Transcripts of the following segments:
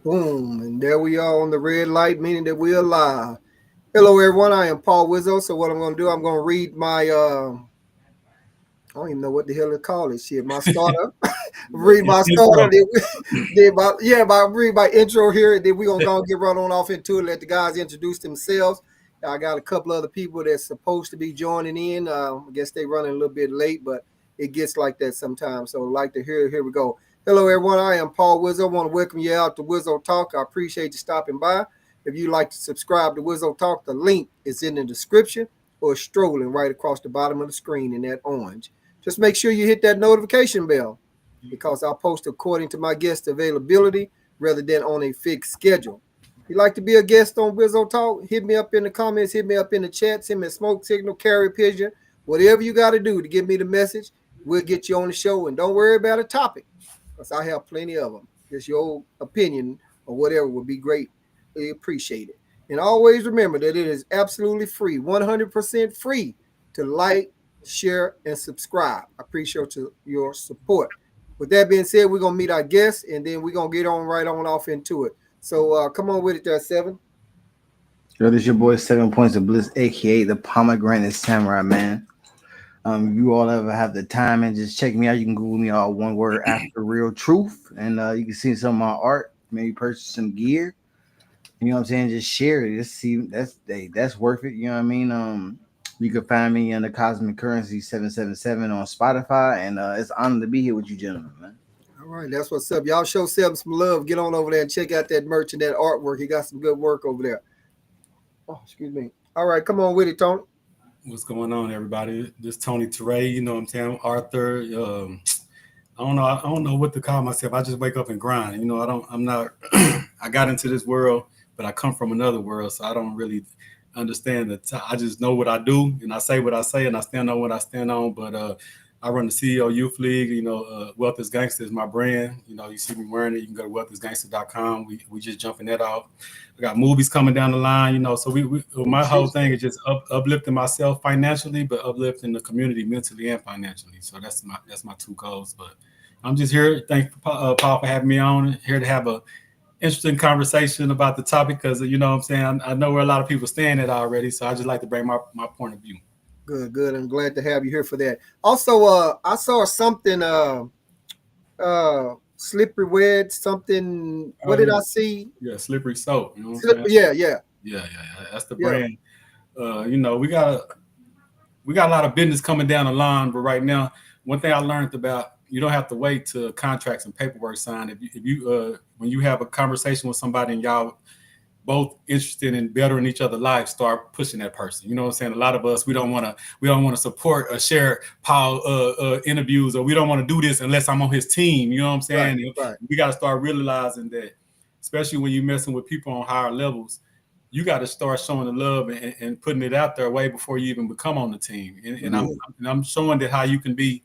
Boom. And there we are on the red light, meaning that we are live. Hello, everyone. I am Paul Wizzo. So what I'm going to do, I'm going to read my, I don't even know what the hell to call it. Shit, my starter. Read my starter. Read my intro here. Then we're going to go and get right on off into it. Let the guys introduce themselves. I got a couple other people that's supposed to be joining in. I guess they running a little bit late, but it gets like that sometimes. So like to hear, here we go. Hello, everyone. I am Paul Wizzo. I want to welcome you out to Wizzo Talk. I appreciate you stopping by. If you'd like to subscribe to Wizzo Talk, the link is in the description or strolling right across the bottom of the screen in that orange. Just make sure you hit that notification bell because I'll post according to my guest availability rather than on a fixed schedule. If you'd like to be a guest on Wizzo Talk, hit me up in the comments, hit me up in the chat, send me a smoke signal, carry pigeon, whatever you got to do to give me the message. We'll get you on the show. And don't worry about a topic because I have plenty of them. Just your opinion or whatever would be greatly appreciated. And always remember that it is absolutely free, 100% free to like, share, and subscribe. I appreciate your support. With that being said, we're going to meet our guests, and then we're going to get on right on off into it. So come on with it there, Seven. Yo, this your boy 7 Points of Bliss, a.k.a. the Pomegranate Samurai, man. You all ever have the time and just check me out, you can Google me all one word after real truth. And you can see some of my art, maybe purchase some gear. You know what I'm saying? Just share it. Just see that's worth it. You know what I mean? You can find me on the Cosmic Currency 777 on Spotify, and it's an honor to be here with you, gentlemen, man. All right, that's what's up. Y'all show Seven some love. Get on over there and check out that merch and that artwork. He got some good work over there. Oh, excuse me. All right, come on with it, Tony. What's going on, everybody? This is Tony Teray, you know what I'm saying? Arthur. I don't know what to call myself. I just wake up and grind. You know, I got into this world, but I come from another world, so I don't really understand that. I just know what I do, and I say what I say, and I stand on what I stand on. But I run the CEO Youth League. You know, Wealth is Gangster is my brand. You know, you see me wearing it. You can go to wealthisgangster.com. We just jumping that off. We got movies coming down the line. You know, so my whole thing is just uplifting myself financially, but uplifting the community mentally and financially. So that's my two goals. But I'm just here. Thank Paul for having me on. Here to have a interesting conversation about the topic because you know what I'm saying. I know where a lot of people stand at already. So I just like to bring my point of view. Good. I'm glad to have you here for that. Also, I saw something, slippery wed, something. What did I see? Yeah, slippery soap. You know what I'm saying? Yeah. That's the brand. You know, we got a lot of business coming down the line, but right now, one thing I learned about you don't have to wait till contracts and paperwork signed. If you when you have a conversation with somebody and y'all both interested in bettering each other's lives, start pushing that person. You know what I'm saying? A lot of us, we don't want to support or share Paul interviews, or we don't want to do this unless I'm on his team. You know what I'm saying? Right. We got to start realizing that, especially when you're messing with people on higher levels, you got to start showing the love and putting it out there way before you even become on the team. And I'm showing that how you can be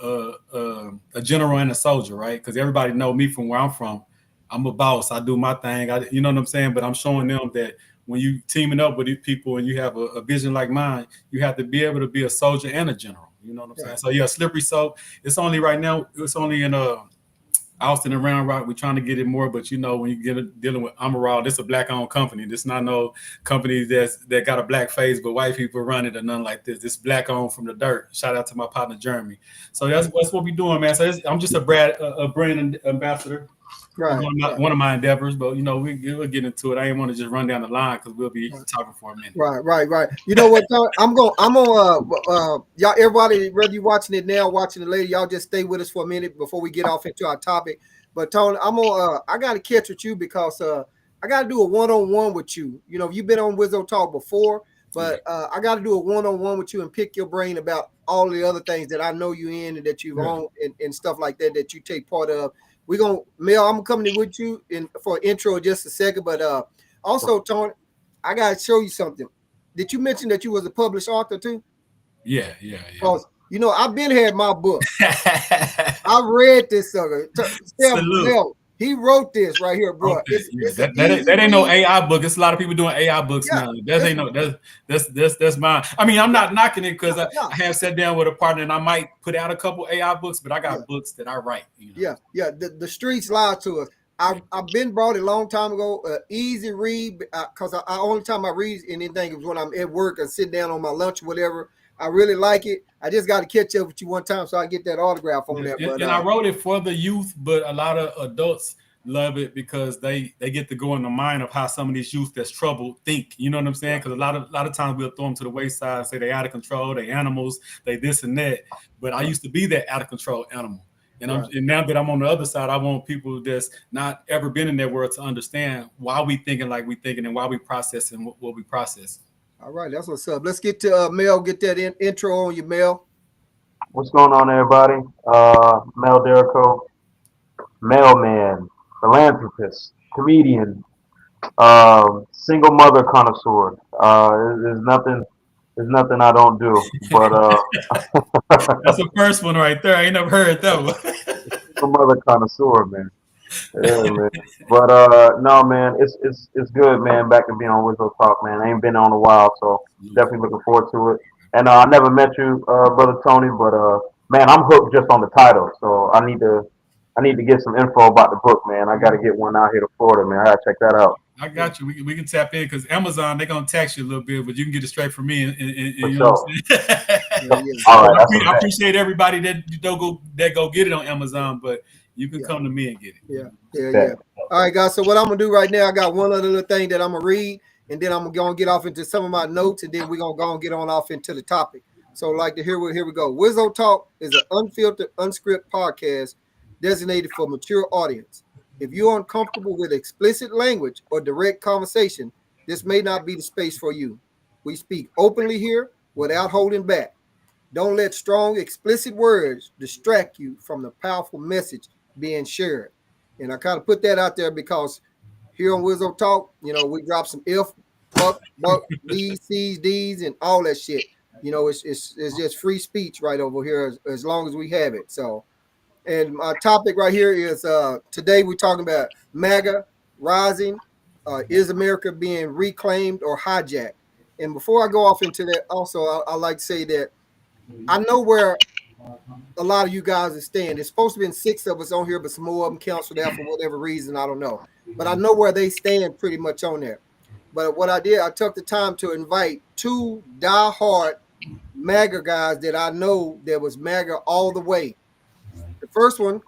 a general and a soldier, right? Because everybody know me from where I'm from. I'm a boss. I do my thing. You know what I'm saying? But I'm showing them that when you teaming up with these people and you have a vision like mine, you have to be able to be a soldier and a general. You know what I'm saying? So yeah, slippery soap. It's only right now. It's only in Austin and Round Rock. We're trying to get it more, but you know when you get dealing with Amaral, this is a black-owned company. This not no company that got a black face, but white people run it or nothing like this. This black-owned from the dirt. Shout out to my partner Jeremy. So that's what we're doing, man. So I'm just a brand ambassador. Right. One of my endeavors, but you know we'll get into it. I didn't want to just run down the line because we'll be talking for a minute. Right. You know what? I'm on. Y'all, everybody, whether you watching it now, watching it later, y'all just stay with us for a minute before we get off into our topic. But Tony, I'm on. I got to catch with you because I got to do a one-on-one with you. You know, you've been on Wizzo Talk before, but I got to do a one-on-one with you and pick your brain about all the other things that I know you in and that you've owned and stuff like that you take part of. We're going to, Mel, I'm coming with you for an intro in just a second. But also, Tony, I got to show you something. Did you mention that you was a published author too? Yeah. You know, I've been had my book. I read this sucker. He wrote this right here, bro. That ain't no AI book. It's a lot of people doing AI books now. That's mine. I mean, I'm not knocking it because I have sat down with a partner and I might put out a couple AI books, but I got books that I write. You know? Yeah. The streets lie to us. I've been brought it a long time ago. Easy read, because I only time I read anything is when I'm at work or sit down on my lunch or whatever. I really like it. I just got to catch up with you one time so I get that autograph on that. But And I wrote it for the youth, but a lot of adults love it because they get to go in the mind of how some of these youth that's troubled think. You know what I'm saying? Because a lot of times we'll throw them to the wayside and say they out of control, they animals, they this and that. But I used to be that out of control animal. And, and now that I'm on the other side, I want people that's not ever been in that world to understand why we thinking like we thinking and why we processing what we process. All right, that's what's up. Let's get to Mel. Get that intro on you, Mel. What's going on, everybody? Mel Derico, mailman, philanthropist, comedian, single mother connoisseur. There's nothing I don't do. But that's the first one right there. I ain't never heard that one. single mother connoisseur, man. Yeah, man. But no, man, it's good, man. Back to being on Wizzo Talk, man. I ain't been on a while, so definitely looking forward to it. And I never met you, brother Tony, but man, I'm hooked just on the title. So I need to get some info about the book, man. I got to get one out here to Florida, man. I got to check that out. I got you. We can tap in because Amazon, they're going to tax you a little bit, but you can get it straight from me. And For you sure. know what I'm saying? All right, I appreciate everybody that go get it on Amazon, but you can come to me and get it. Yeah. All right, guys. So what I'm going to do right now, I got one other little thing that I'm going to read, and then I'm going to get off into some of my notes, and then we're going to go and get on off into the topic. So like to here we go. Wizzo Talk is an unfiltered, unscripted podcast designated for mature audience. If you're uncomfortable with explicit language or direct conversation, this may not be the space for you. We speak openly here without holding back. Don't let strong, explicit words distract you from the powerful message being shared. And I kind of put that out there because here on Wizzo Talk, you know, we drop some F, fuck, buck, D's, C's, D's, and all that shit. You know, it's just free speech right over here as long as we have it. So, and my topic right here is today we're talking about MAGA Rising. Is America being reclaimed or hijacked? And before I go off into that, also, I like to say that I know where a lot of you guys are staying. There's supposed to be 6 of us on here, but some more of them canceled out for whatever reason. I don't know. But I know where they stand pretty much on there. But what I did, I took the time to invite 2 diehard MAGA guys that I know that was MAGA all the way. The first one,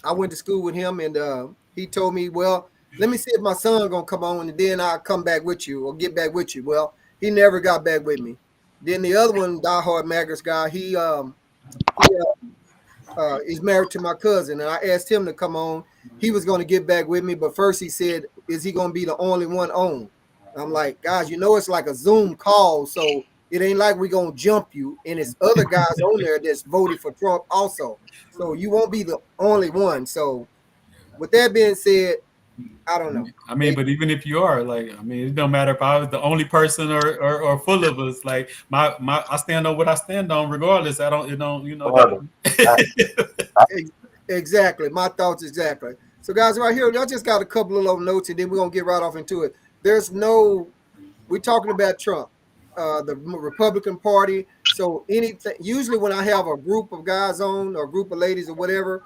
I went to school with him, and he told me, well, let me see if my son going to come on, and then I'll come back with you or get back with you. Well, he never got back with me. Then the other one, diehard MAGA's guy, he is married to my cousin, and I asked him to come on. He was going to get back with me, but first he said, is he going to be the only one on? I'm like, guys, you know it's like a Zoom call, so it ain't like we're going to jump you, and it's other guys on there that's voted for Trump also. So you won't be the only one. So with that being said, I don't know. I mean, but even if you are, like, I mean, it don't matter if I was the only person or full of us. Like I stand on what I stand on, regardless. Exactly. My thoughts exactly. So guys, right here, I just got a couple of little notes, and then we're gonna get right off into it. We're talking about Trump, the Republican Party. So anything, usually when I have a group of guys on or a group of ladies or whatever,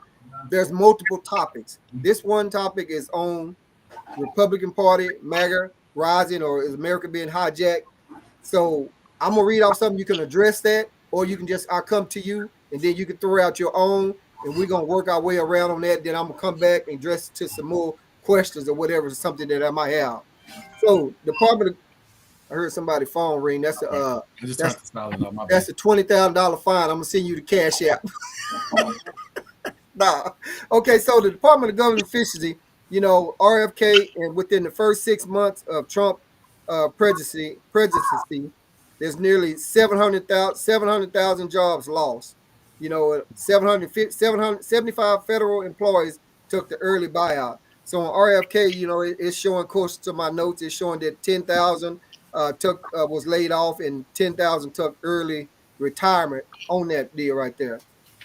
there's multiple topics. This one topic is on Republican Party, MAGA Rising, or is America being hijacked? So I'm gonna read off something, you can address that, or you can I'll come to you and then you can throw out your own, and we're gonna work our way around on that. Then I'm gonna come back and address to some more questions or whatever, something that I might have. So I heard somebody phone ring. That's a $20,000 fine. I'm gonna send you the cash app. Nah. Okay, so the Department of Government Efficiency, you know, RFK, and within the first 6 months of Trump presidency, there's nearly 700,000 jobs lost. You know, 775 federal employees took the early buyout. So on RFK, you know, it's showing, of course, to my notes, it's showing that 10,000 was laid off and 10,000 took early retirement on that deal right there.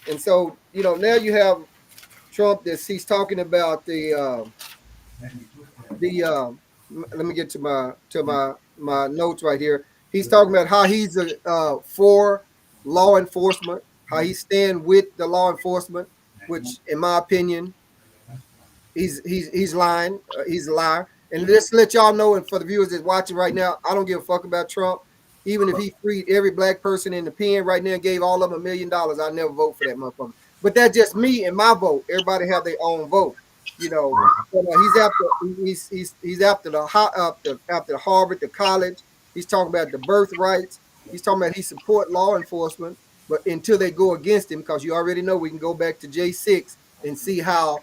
And so, you know, now you have Trump he's talking about let me get to my notes right here. He's talking about how he's for law enforcement, how he stand with the law enforcement, which in my opinion, he's lying. He's a liar. And just to let y'all know, and for the viewers that's watching right now, I don't give a fuck about Trump. Even if he freed every black person in the pen right now and gave all of them $1 million, I never vote for that motherfucker. But that's just me and my vote. Everybody have their own vote, you know. But he's after the Harvard, the college. He's talking about the birthrights. He's talking about he support law enforcement, but until they go against him, because you already know we can go back to J6 and see how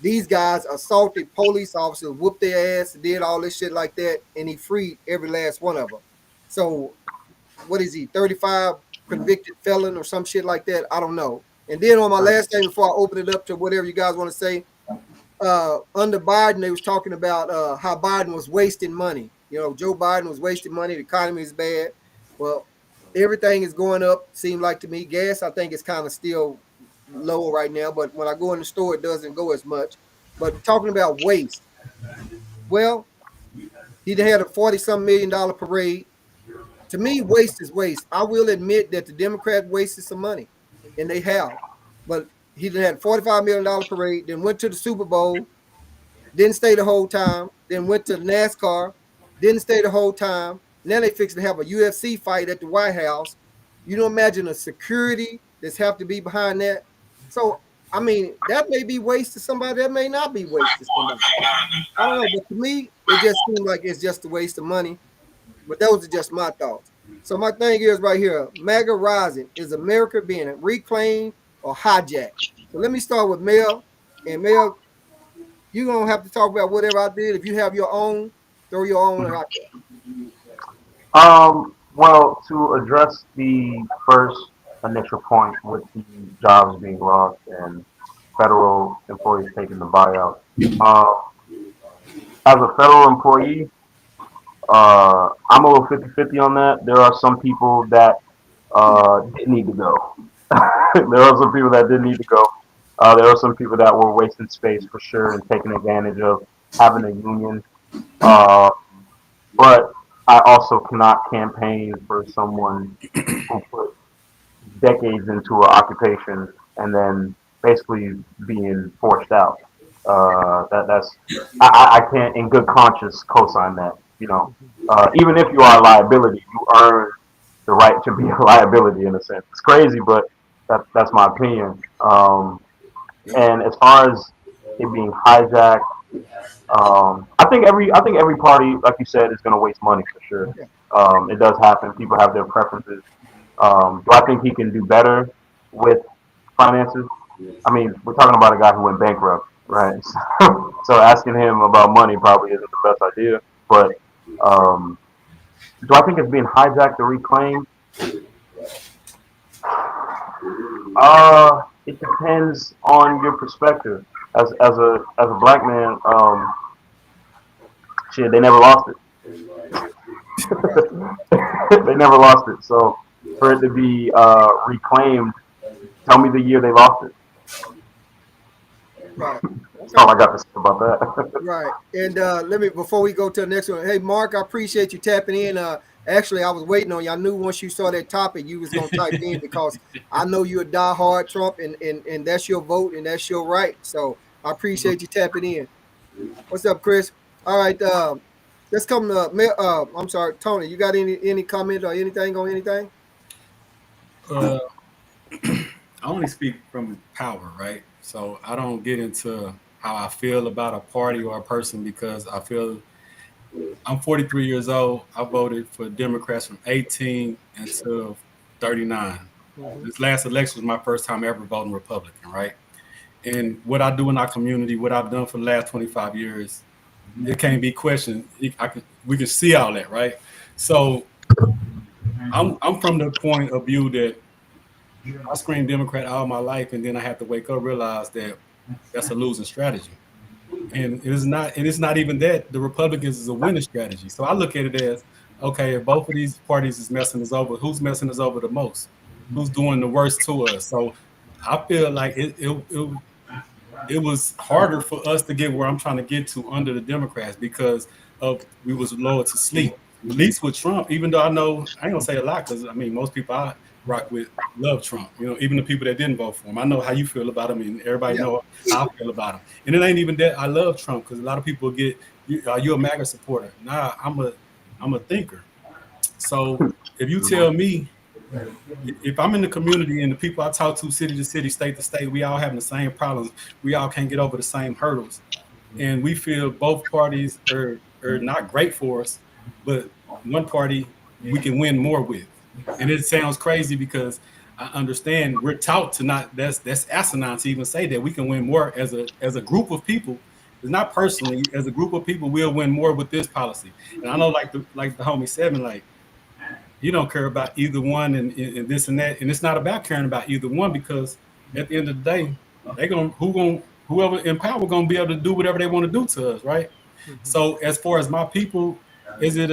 these guys assaulted police officers, whooped their ass, did all this shit like that, and he freed every last one of them. So what is he, 35 convicted felon or some shit like that? I don't know. And then on my last thing before I open it up to whatever you guys want to say, under Biden, they was talking about how Biden was wasting money. You know, Joe Biden was wasting money. The economy is bad. Well, everything is going up, seemed like to me. Gas, I think, is kind of still low right now, but when I go in the store, it doesn't go as much. But talking about waste, well, he had a 40-some million dollar parade. To me, waste is waste. I will admit that the Democrats wasted some money, and they have. But he had a $45 million parade, then went to the Super Bowl, didn't stay the whole time, then went to NASCAR, didn't stay the whole time. Now they fixing to have a UFC fight at the White House. You don't imagine the security that's have to be behind that. So, I mean, that may be waste to somebody, that may not be waste to somebody. I don't know, but to me, it just seems like it's just a waste of money. But those are just my thoughts. So my thing is right here, MAGA Rising, is America being reclaimed or hijacked? So let me start with Mel. And Mel, you're going to have to talk about whatever I did. If you have your own, throw your own out there. Well, to address the first initial point with the jobs being lost and federal employees taking the buyout, as a federal employee, I'm a little 50-50 on that. There are some people that didn't need to go. There are some people that didn't need to go. There are some people that were wasting space for sure and taking advantage of having a union. Uh, but I also cannot campaign for someone who put decades into an occupation and then basically being forced out. I can't in good conscience co-sign that. You know, even if you are a liability, you earn the right to be a liability in a sense. It's crazy, but that's my opinion. And as far as it being hijacked, I think every party, like you said, is going to waste money for sure. It does happen. People have their preferences. Do I think he can do better with finances? I mean, we're talking about a guy who went bankrupt, right? So asking him about money probably isn't the best idea. But do I think it's being hijacked or reclaimed? It depends on your perspective. As a black man, shit, they never lost it. They never lost it. So for it to be reclaimed, tell me the year they lost it. Right. That's all I got to say about that. Right. And let me, before we go to the next one, hey, Mark, I appreciate you tapping in. Actually, I was waiting on you. I knew once you saw that topic, you was going to type in because I know you're a diehard Trump and that's your vote and that's your right. So I appreciate you tapping in. What's up, Chris? All right. Let's come to, I'm sorry, Tony, you got any comment or anything on anything? I only speak from power, right? So I don't get into how I feel about a party or a person because I feel I'm 43 years old. I voted for Democrats from 18 until 39. This last election was my first time ever voting Republican, right? And what I do in our community, what I've done for the last 25 years, it can't be questioned. We can see all that, right? So I'm from the point of view that I screamed Democrat all my life, and then I had to wake up, realize that that's a losing strategy. And it's not even that. The Republicans is a winning strategy. So I look at it as, okay, if both of these parties is messing us over, who's messing us over the most? Who's doing the worst to us? So I feel like it was harder for us to get where I'm trying to get to under the Democrats because of we was lower to sleep. At least with Trump, even though I know I ain't gonna say a lot because I mean most people rock with love Trump. You know, even the people that didn't vote for him. I know how you feel about him, and everybody Yeah. know how I feel about him. And it ain't even that I love Trump, because a lot of people get, are you a MAGA supporter? Nah, I'm a thinker. So if you tell me, if I'm in the community and the people I talk to city, state to state, we all having the same problems. We all can't get over the same hurdles, and we feel both parties are not great for us, but one party we can win more with. And it sounds crazy because I understand we're taught to not. That's asinine to even say that we can win more as a group of people. It's not personally, as a group of people, we'll win more with this policy. And I know, like the homie Seven, like he don't care about either one, and this and that. And it's not about caring about either one, because at the end of the day, they gonna whoever in power gonna be able to do whatever they want to do to us, right? Mhm. So as far as my people, is it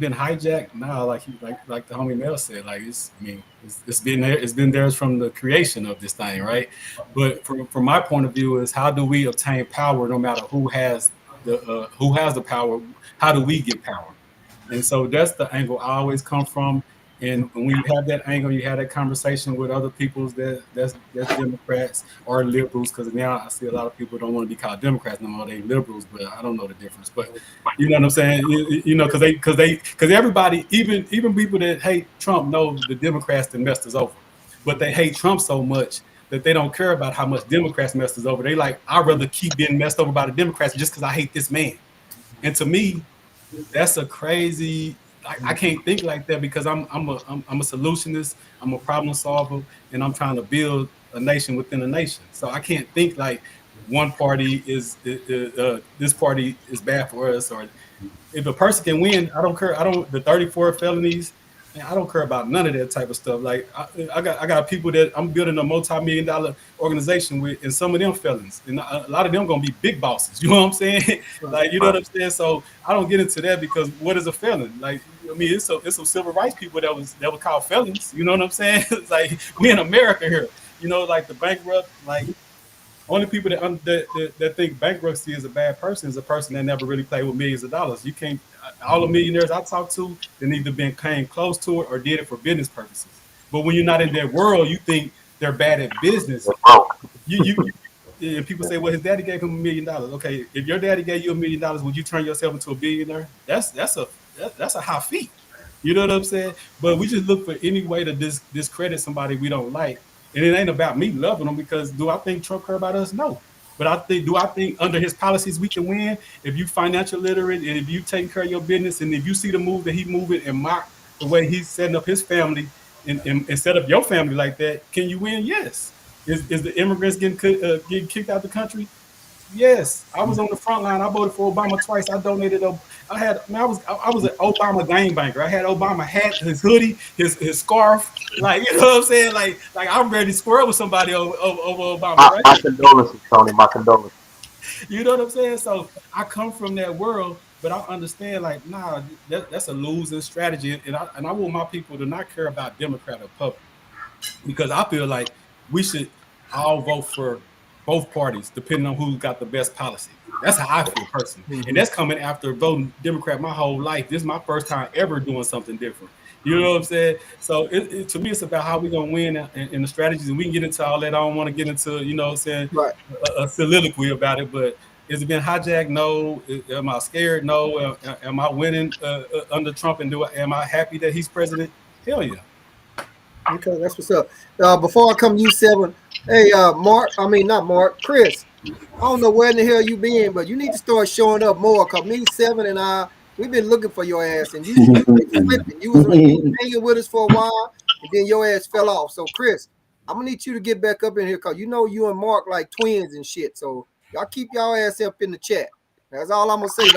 been hijacked? Nah, like the homie Mel said, like it's been there, it's been theirs from the creation of this thing, right? But from my point of view, is how do we obtain power, no matter who has the power? How do we get power? And so that's the angle I always come from. And when you have that angle, you have that conversation with other peoples that's Democrats or liberals, because now I see a lot of people don't want to be called Democrats no more. They liberals, but I don't know the difference. But you know what I'm saying? You know, because everybody, even people that hate Trump, know the Democrats that messed us over, but they hate Trump so much that they don't care about how much Democrats messed us over. They like, I'd rather keep being messed over by the Democrats just because I hate this man. And to me, that's a crazy. I can't think like that, because I'm a solutionist. I'm a problem solver, and I'm trying to build a nation within a nation. So I can't think like one party is this party is bad for us, or if a person can win, I don't care. I don't the 34 felonies. Man, I don't care about none of that type of stuff. Like I got people that I'm building a multi-million-dollar organization with, and some of them felons, and a lot of them gonna be big bosses. You know what I'm saying? Right. Like, you know what I'm saying? So I don't get into that, because what is a felon? Like, I mean, it's some civil rights people that was called felons. You know what I'm saying? It's like we in America here. You know, like the bankrupt, like only people that think bankruptcy is a bad person is a person that never really played with millions of dollars. You can't. All the millionaires I talked to, they either been came close to it or did it for business purposes. But when you're not in that world, you think they're bad at business. They're broke. And people say, well, his daddy gave him $1 million. Okay, if your daddy gave you $1 million, would you turn yourself into a billionaire? That's a high feat. You know what I'm saying? But we just look for any way to discredit somebody we don't like. And it ain't about me loving them, because do I think Trump care about us? No. But do I think under his policies we can win? If you financial literate, and if you taking care of your business, and if you see the move that he moving, and mock the way he's setting up his family, and set up your family like that, can you win? Yes. Is the immigrants getting kicked out the country? Yes, I was on the front line. I voted for Obama twice. I donated. I had. I, mean, I was an Obama game banker. I had Obama hat, his hoodie, his scarf. Like, you know what I'm saying? Like I'm ready to square with somebody over Obama, right? My condolences, Tony. My condolences. You know what I'm saying? So I come from that world, but I understand, like, nah, that's a losing strategy, and I want my people to not care about Democrat or Republican, because I feel like we should all vote for both parties, depending on who got the best policy. That's how I feel personally, and Mhm. that's coming after voting Democrat my whole life. This is my first time ever doing something different. You know what I'm saying? So to me, it's about how we're gonna win, and the strategies, and we can get into all that. I don't want to get into, you know what I'm saying, Right. a soliloquy about it, but has it been hijacked? No. Am I scared? No. Am I winning under Trump? And am I happy that he's president? Hell yeah. Okay, that's what's up. Before I come to you, Seven. Hey, Mark. I mean, not Mark. Chris. I don't know where in the hell you been, but you need to start showing up more. Cause me, Seven, and I, we've been looking for your ass, and you've been slipping. You was hanging with us for a while, and then your ass fell off. So, Chris, I'm gonna need you to get back up in here, cause you know you and Mark like twins and shit. So y'all keep y'all ass up in the chat. That's all I'm gonna say.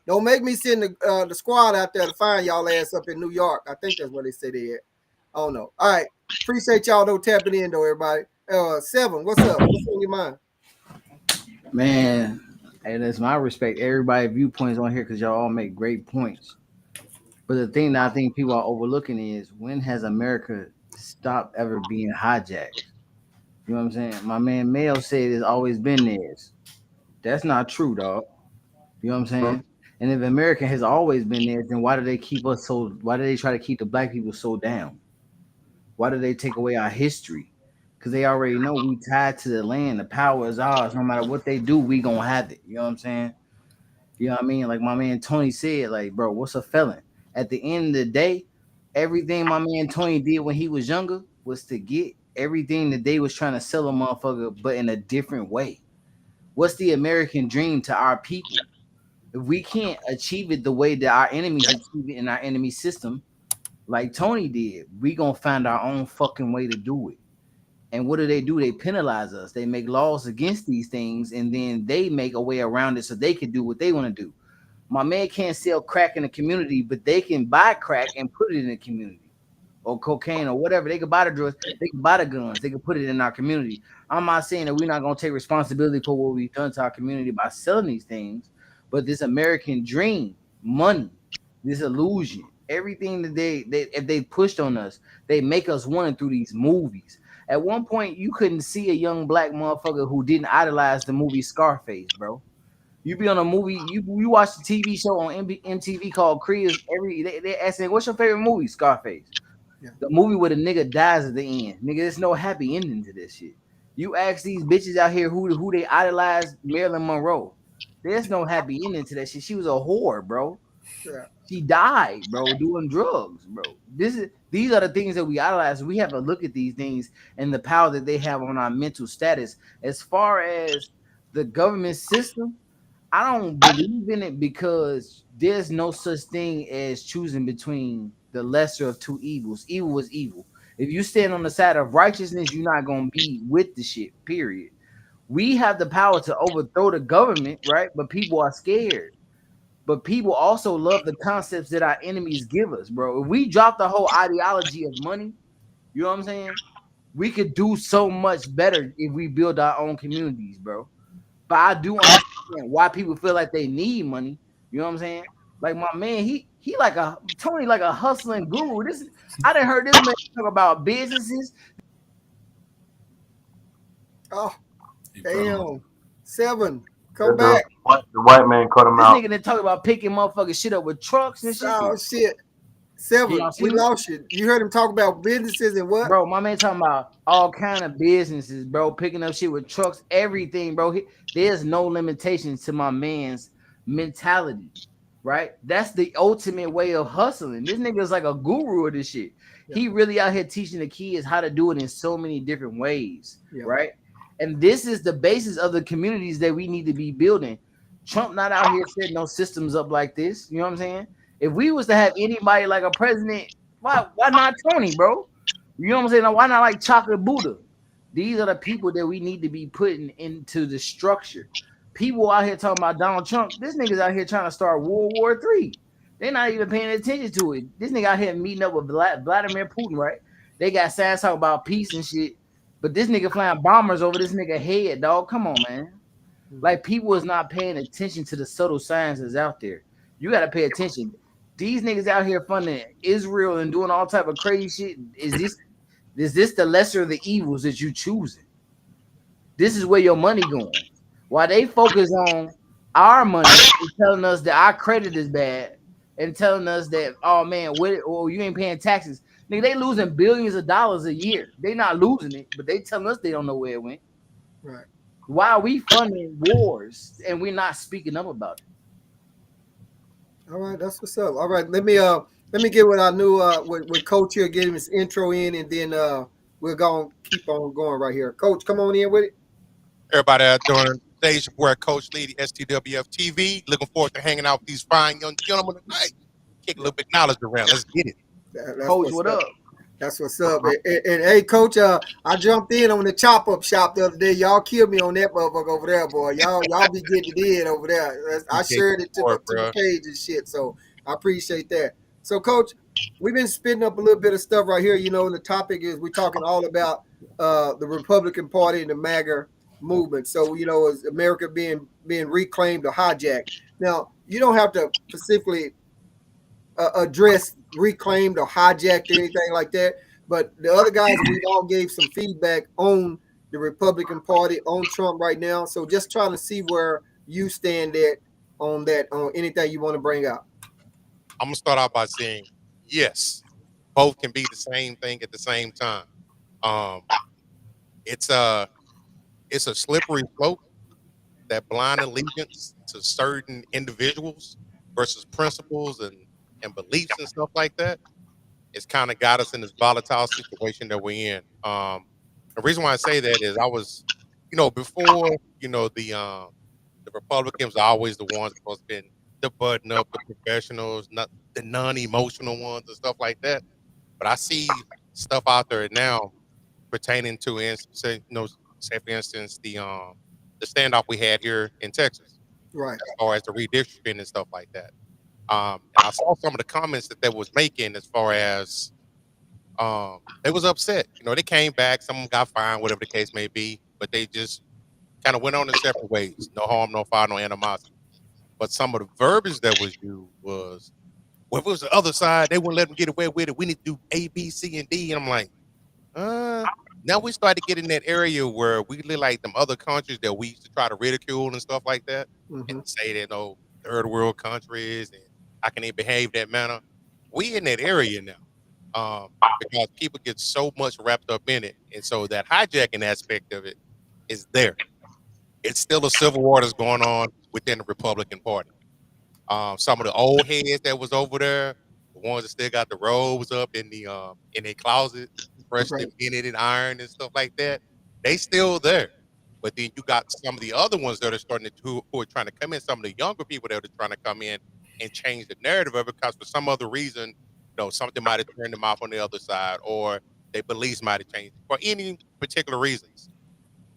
Don't make me send the squad out there to find y'all ass up in New York. I think that's what they said they had. I don't know. All right. Appreciate y'all though tapping in though, everybody. Seven, what's up? What's on your mind? Man, and it's my respect everybody viewpoints on here because y'all all make great points. But the thing that I think people are overlooking is, when has America stopped ever being hijacked? You know what I'm saying? My man Mail said it's always been theirs. That's not true, dog. You know what I'm saying? And if America has always been theirs, then why do they keep us so? Why do they try to keep the black people so down? Why do they take away our history? Because they already know we tied to the land. The power is ours. No matter what they do, we gonna have it. You know what I'm saying? You know what I mean? Like my man Tony said, like, bro, what's a felon? At the end of the day, everything my man Tony did when he was younger was to get everything that they was trying to sell a motherfucker, but in a different way. What's the American dream to our people? If we can't achieve it the way that our enemies achieve it in our enemy system, like Tony did, we gonna find our own fucking way to do it. And what do? They penalize us. They make laws against these things, and then they make a way around it so they can do what they want to do. My man can't sell crack in the community, but they can buy crack and put it in the community, or cocaine or whatever. They can buy the drugs, they can buy the guns, they can put it in our community. I'm not saying that we're not gonna take responsibility for what we've done to our community by selling these things, but this American dream, money, this illusion, everything that they if they pushed on us, they make us want it through these movies. At one point, you couldn't see a young black motherfucker who didn't idolize the movie Scarface, bro. You be on a movie, you watch the TV show on MTV called Creed. They asking, what's your favorite movie? Scarface. Yeah. The movie where the nigga dies at the end. Nigga, there's no happy ending to this shit. You ask these bitches out here who they idolize, Marilyn Monroe. There's no happy ending to that shit. She was a whore, bro. Yeah. She died, bro, doing drugs, bro. These are the things that we idolize. We have to look at these things and the power that they have on our mental status. As far as the government system, I don't believe in it because there's no such thing as choosing between the lesser of two evils. Evil was evil. If you stand on the side of righteousness, you're not gonna be with the shit. Period. We have the power to overthrow the government, right? But people are scared. But people also love the concepts that our enemies give us, bro. If we drop the whole ideology of money, you know what I'm saying? We could do so much better if we build our own communities, bro. But I do understand why people feel like they need money. You know what I'm saying? Like my man, he like a Tony, like a hustling guru. This I didn't heard this man talk about businesses. Oh, He put him on. damn. 7. The, Come the, back. the white man cut him This out. nigga didn't talk about picking motherfucking shit up with trucks and shit. Oh, shit. 7. Y'all We seen it? lost you. You heard him talk about businesses and what? Bro, my man talking about all kind of businesses, bro, picking up shit with trucks, everything, bro. There's no limitations to my man's mentality, right? That's the ultimate way of hustling. This nigga is like a guru of this shit. Yeah. He really out here teaching the kids how to do it in so many different ways, Yeah. right? And this is the basis of the communities that we need to be building. Trump not out here setting no systems up like this. You know what I'm saying? If we was to have anybody like a president, why not Tony, bro? You know what I'm saying? Why not like Chocolate Buddha? These are the people that we need to be putting into the structure. People out here talking about Donald Trump. This nigga's out here trying to start World War III. They're not even paying attention to it. This nigga out here meeting up with Vladimir Putin, right? They got signs talking about peace and shit. But this nigga flying bombers over this nigga head, dog. Come on, man. Like people is not paying attention to the subtle signs that's out there. You got to pay attention. These niggas out here funding Israel and doing all type of crazy shit. Is this the lesser of the evils that you choosing? This is where your money going. While they focus on our money and telling us that our credit is bad and telling us that, oh man, you ain't paying taxes. Nigga, they losing billions of dollars a year. They not losing it, but they telling us they don't know where it went. Right. Why are we funding wars and we're not speaking up about it? All right, that's what's up. All right, let me get what I knew with Coach here, get his intro in, and then we're gonna keep on going right here. Coach, come on in with it. Everybody out doing stage your boy Coach Lee, STWF TV. Looking forward to hanging out with these fine young gentlemen tonight. Kick a little bit of knowledge around. Let's get it. That's Coach, what up? That's what's up. And hey, Coach, I jumped in on the chop up shop the other day. Y'all killed me on that motherfucker over there, boy. Y'all be getting it in over there. I shared it to the page and shit, so I appreciate that. So, Coach, we've been spitting up a little bit of stuff right here. You know, and the topic is we're talking all about the Republican Party and the MAGA movement. So, you know, is America being reclaimed or hijacked? Now, you don't have to specifically address reclaimed or hijacked or anything like that, but the other guys, we all gave some feedback on the Republican Party, on Trump right now. So just trying to see where you stand on anything you want to bring out. I'm gonna start out by saying yes, both can be the same thing at the same time. Um, it's a slippery slope, that blind allegiance to certain individuals versus principles and beliefs and stuff like that. It's kind of got us in this volatile situation that we're in. The reason why I say that is I was, before, the Republicans are always the ones supposed to been the button up, the professionals, not the non-emotional ones and stuff like that. But I see stuff out there now pertaining to, say for instance, the standoff we had here in Texas, Right. as far as the redistricting and stuff like that. And I saw some of the comments that they was making as far as they was upset. They came back, some of them got fined, whatever the case may be, but they just kind of went on in separate ways. No harm, no foul, no animosity. But some of the verbiage that was used was, well, if it was the other side, they wouldn't let them get away with it. We need to do A, B, C, and D. And I'm like, now we started getting in that area where we look like them other countries that we used to try to ridicule and stuff like that, and say that third world countries and how can they behave that manner. We in that area now, because people get so much wrapped up in it, and so that hijacking aspect of it is there. It's still a civil war that's going on within the Republican Party. Some of the old heads that was over there, the ones that still got the robes up in their closet, freshly painted and ironed and stuff like that, they still there. But then you got some of the other ones that are starting to who are trying to come in, some of the younger people that are trying to come in and change the narrative of it because for some other reason, something might have turned them off on the other side, or their beliefs might have changed for any particular reasons.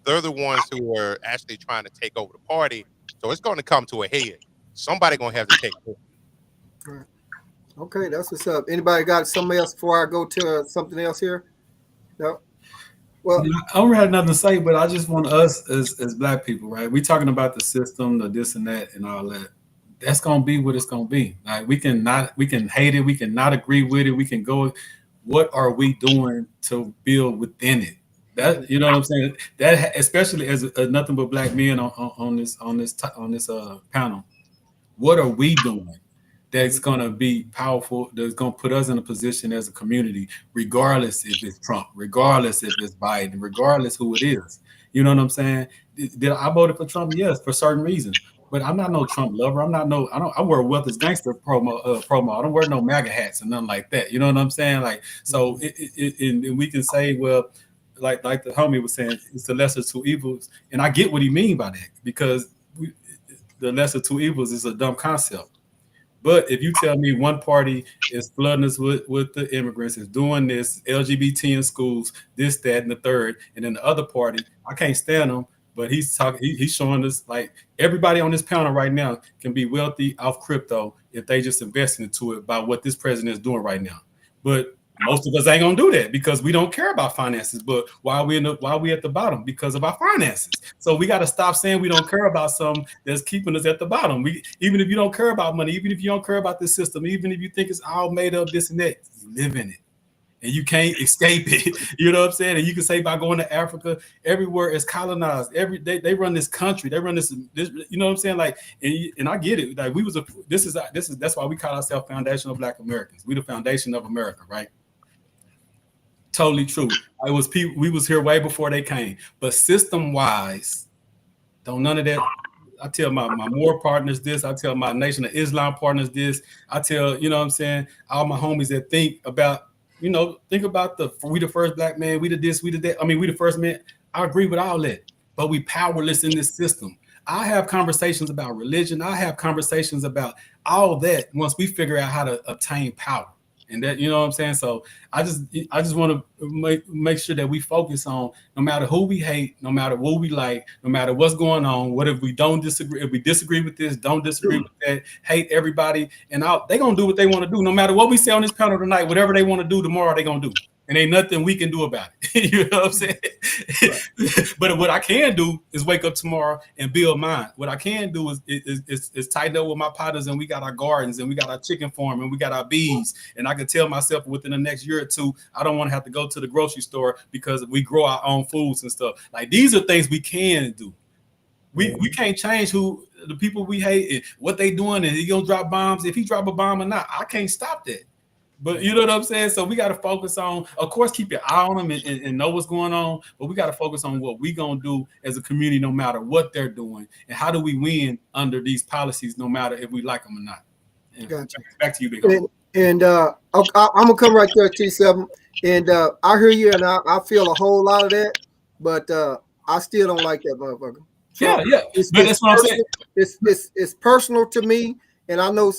They're the ones who are actually trying to take over the party. So it's going to come to a head. Somebody going to have to take it. All right. Okay, that's what's up. Anybody got something else before I go to something else here? No. Well, I don't have nothing to say, but I just want us as Black people, right? We talking about the system, the this and that, and all that. That's gonna be what it's gonna be. Like we can hate it, we can not agree with it, we can go. What are we doing to build within it? That you know what I'm saying. That especially as nothing but Black men on this panel. What are we doing that's going to be powerful, that's going to put us in a position as a community, regardless if it's Trump, regardless if it's Biden, regardless who it is? You know what I'm saying? Did I voted for Trump? Yes, for certain reasons. But I'm not no Trump lover. I wear Wealth Gangster promo. I don't wear no MAGA hats and nothing like that. You know what I'm saying? Like, so and we can say, well, like the homie was saying, it's the lesser two evils. And I get what he mean by that, because the lesser two evils is a dumb concept. But if you tell me one party is flooding us with the immigrants, is doing this, LGBT in schools, this, that, and the third, and then the other party, I can't stand them, but he's showing us like everybody on this panel right now can be wealthy off crypto if they just invest into it by what this president is doing right now. But most of us ain't gonna do that because we don't care about finances. But why we at the bottom? Because of our finances. So we got to stop saying we don't care about something that's keeping us at the bottom. Even if you don't care about money, even if you don't care about this system, even if you think it's all made up this and that, you live in it. And you can't escape it. You know what I'm saying? And you can say by going to Africa, everywhere is colonized. They run this country. They run this. You know what I'm saying? Like, and I get it. Like that's why we call ourselves foundational Black Americans. We the foundation of America, right? Totally true. We was here way before they came. But system wise, don't none of that. I tell my Moor partners this. I tell my Nation of Islam partners this. I tell, you know what I'm saying, all my homies that think about we the first Black man, we did this, we did that. I mean, we the first man. I agree with all that. But we powerless in this system. I have conversations about religion. I have conversations about all that once we figure out how to obtain power. And that, you know what I'm saying? So I just want to make sure that we focus on, no matter who we hate, no matter what we like, no matter what's going on, what if we don't disagree, if we disagree with this, don't disagree with that, hate everybody, and they're going to do what they want to do. No matter what we say on this panel tonight, whatever they want to do tomorrow, they're going to do. And ain't nothing we can do about it. You know what I'm saying? Right. But what I can do is wake up tomorrow and build mine. What I can do is tighten up with my partners, and we got our gardens, and we got our chicken farm, and we got our bees. And I can tell myself within the next year or two, I don't want to have to go to the grocery store because we grow our own foods and stuff. Like, these are things we can do. We can't change who the people we hate and what they doing, and he gonna drop bombs. If he drop a bomb or not, I can't stop that. But you know what I'm saying? So we got to focus on, of course, keep your eye on them and know what's going on. But we got to focus on what we going to do as a community, no matter what they're doing. And how do we win under these policies, no matter if we like them or not. And Gotcha. back to you, Big Homie. And I'm gonna come right there, T7. And I hear you, and I feel a whole lot of that, but I still don't like that motherfucker. Yeah. But that's what I'm saying. It's personal to me, and I know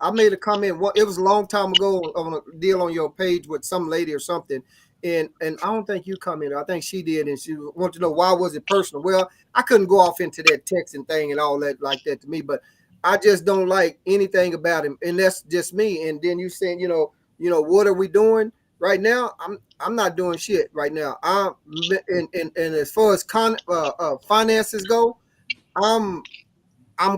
I made a comment. It was a long time ago on a deal on your page with some lady or something, and I don't think you commented. I think she did, and she wanted to know why was it personal. Well, I couldn't go off into that texting thing and all that like that to me, but I just don't like anything about him, and that's just me. And then you saying, what are we doing right now? I'm not doing shit right now. And as far as finances go, I'm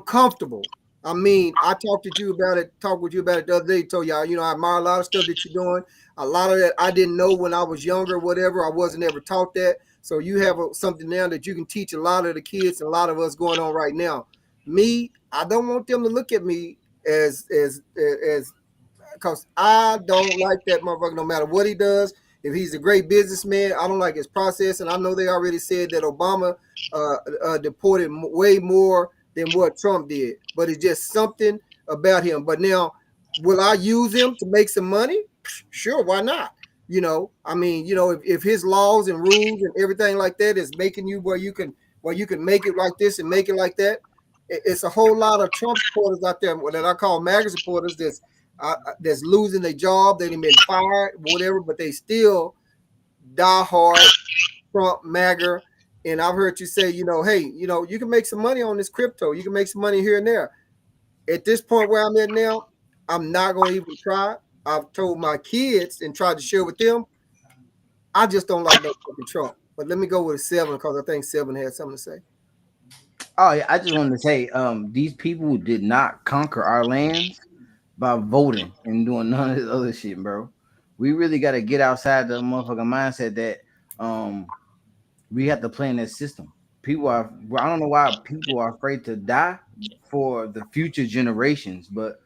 comfortable. I mean, I talked with you about it the other day. Told y'all, I admire a lot of stuff that you're doing. A lot of that I didn't know when I was younger, whatever. I wasn't ever taught that. So you have something now that you can teach a lot of the kids and a lot of us going on right now. Me, I don't want them to look at me as because I don't like that motherfucker no matter what he does. If he's a great businessman, I don't like his process. And I know they already said that Obama deported way more than what Trump did. But it's just something about him. But now, will I use him to make some money? Sure, why not? If his laws and rules and everything like that is making you where you can make it like this and make it like that, it's a whole lot of Trump supporters out there that I call MAGA supporters that's losing their job. They've been fired, whatever, but they still die hard Trump, MAGA. And I've heard you say, hey, you can make some money on this crypto. You can make some money here and there. At this point where I'm at now, I'm not going to even try. I've told my kids and tried to share with them. I just don't like no fucking Trump. But let me go with 7 because I think 7 had something to say. Oh yeah, I just wanted to say, these people did not conquer our lands by voting and doing none of this other shit, bro. We really got to get outside the motherfucking mindset that we have to play in that system. I don't know why people are afraid to die for the future generations, but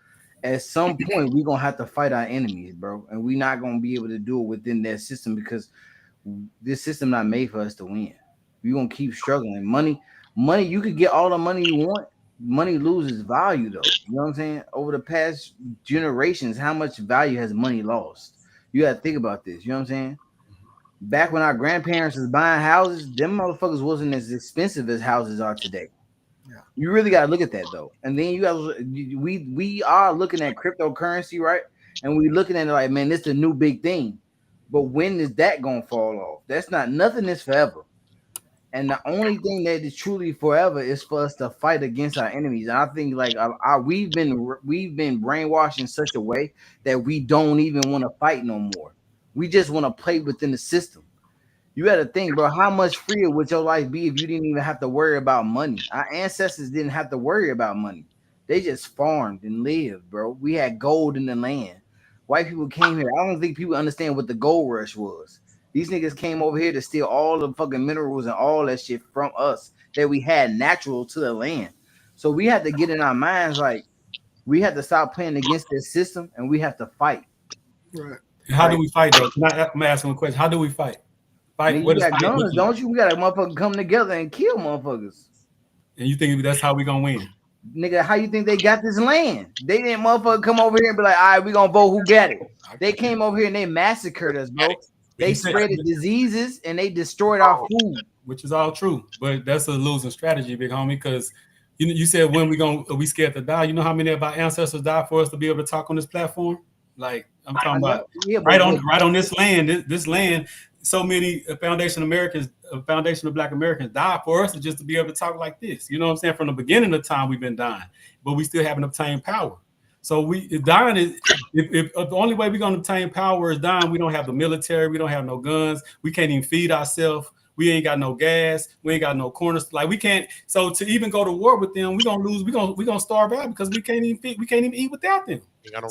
at some point we're gonna have to fight our enemies, bro, and we're not gonna be able to do it within that system because this system not made for us to win. We're gonna keep struggling. Money, you could get all the money you want. Money loses value though. You know what I'm saying? Over the past generations, how much value has money lost? You gotta think about this. You know what I'm saying? Back when our grandparents was buying houses, them motherfuckers wasn't as expensive as houses are today. Yeah. You really gotta look at that though. And then we are looking at cryptocurrency, right? And we looking at it like, man, this is a new big thing. But when is that gonna fall off? That's not, nothing is forever. And the only thing that is truly forever is for us to fight against our enemies. And I think like we've been brainwashed in such a way that we don't even want to fight no more. We just want to play within the system. You got to think, bro, how much freer would your life be if you didn't even have to worry about money? Our ancestors didn't have to worry about money. They just farmed and lived, bro. We had gold in the land. White people came here. I don't think people understand what the gold rush was. These niggas came over here to steal all the fucking minerals and all that shit from us that we had natural to the land. So we had to get in our minds like we had to stop playing against this system and we have to fight. Right. How do we fight though? I'm asking one question. How do we fight? Fight. What is fight? Guns, don't you? We got to motherfucker come together and kill motherfuckers. And you think that's how we gonna win? Nigga, how you think they got this land? They didn't motherfucker come over here and be like, all right, we gonna vote who got it. They came over here and they massacred us, bro. They spread diseases and they destroyed our food. Which is all true. But that's a losing strategy, big homie, because you said when we scared to die. You know how many of our ancestors died for us to be able to talk on this platform? Like I'm talking about right on this land, this land, so many foundation of Black Americans died for us just to be able to talk like this. You know what I'm saying? From the beginning of time, we've been dying, but we still haven't obtained power. So dying is if the only way we're gonna obtain power is dying. We don't have the military, we don't have no guns, we can't even feed ourselves. We ain't got no gas. We ain't got no corners. Like we can't. So to even go to war with them, we're gonna lose. We're gonna starve out because we can't even eat without them.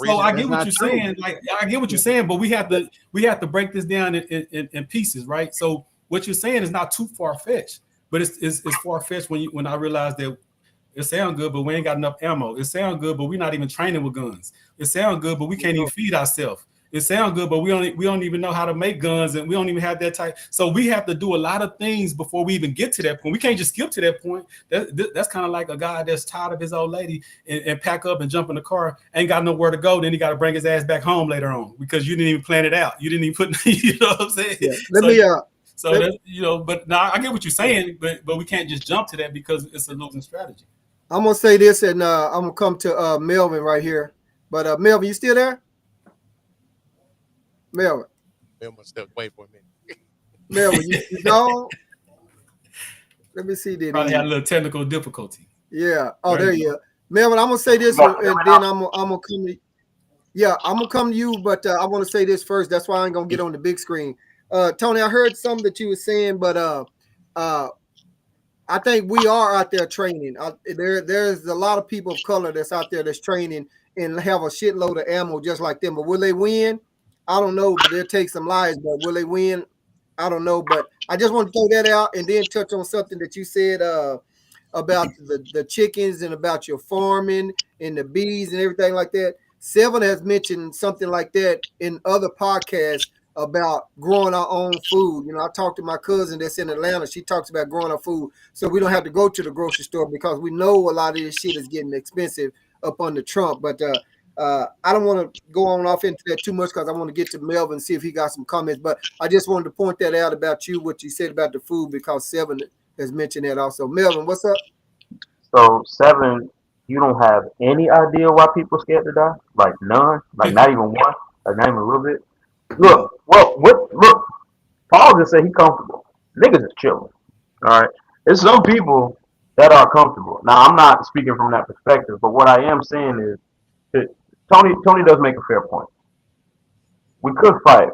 So I get what you're saying. Like I get what you're saying, but we have to break this down in pieces, right? So what you're saying is not too far fetched, but it's far fetched when I realize that it sounds good, but we ain't got enough ammo. It sounds good, but we're not even training with guns. It sounds good, but we can't even feed ourselves. It sounds good, but we don't even know how to make guns, and we don't even have that type. So we have to do a lot of things before we even get to that point. We can't just skip to that point. That's kind of like a guy that's tired of his old lady and pack up and jump in the car, ain't got nowhere to go. Then he got to bring his ass back home later on because you didn't even plan it out. You didn't even put, you know what I'm saying? Yeah. That's, you know, but now I get what you're saying, but we can't just jump to that because it's a losing strategy. I'm gonna say this, and I'm gonna come to Melvin right here. But Melvin, you still there? Melvin. Melvin must step away for a minute. Melvin, you gone? Let me see. Probably had a little technical difficulty. Yeah. Oh, there you are. Melvin, I'm gonna say this, and then I'm gonna come to. Yeah, I'm gonna come to you, but I want to say this first. That's why I ain't gonna get on the big screen. Tony, I heard something that you were saying, but I think we are out there training. There's a lot of people of color that's out there that's training and have a shitload of ammo just like them. But will they win? I don't know. They'll take some lives, but will they win? I don't know. But I just want to throw that out and then touch on something that you said about the chickens and about your farming and the bees and everything like that. Seven has mentioned something like that in other podcasts about growing our own food. You know, I talked to my cousin that's in Atlanta. She talks about growing our food so we don't have to go to the grocery store because we know a lot of this shit is getting expensive up under Trump. But I don't want to go on off into that too much because I want to get to Melvin and see if he got some comments. But I just wanted to point that out about you, what you said about the food, because Seven has mentioned that also. Melvin, what's up? So Seven, you don't have any idea why people scared to die? Like none? Like not even one? Like not even a little bit? Look, look, Paul just said he comfortable. Niggas is chilling. All right. There's some people that are comfortable. Now I'm not speaking from that perspective, but what I am saying is that Tony does make a fair point. We could fight,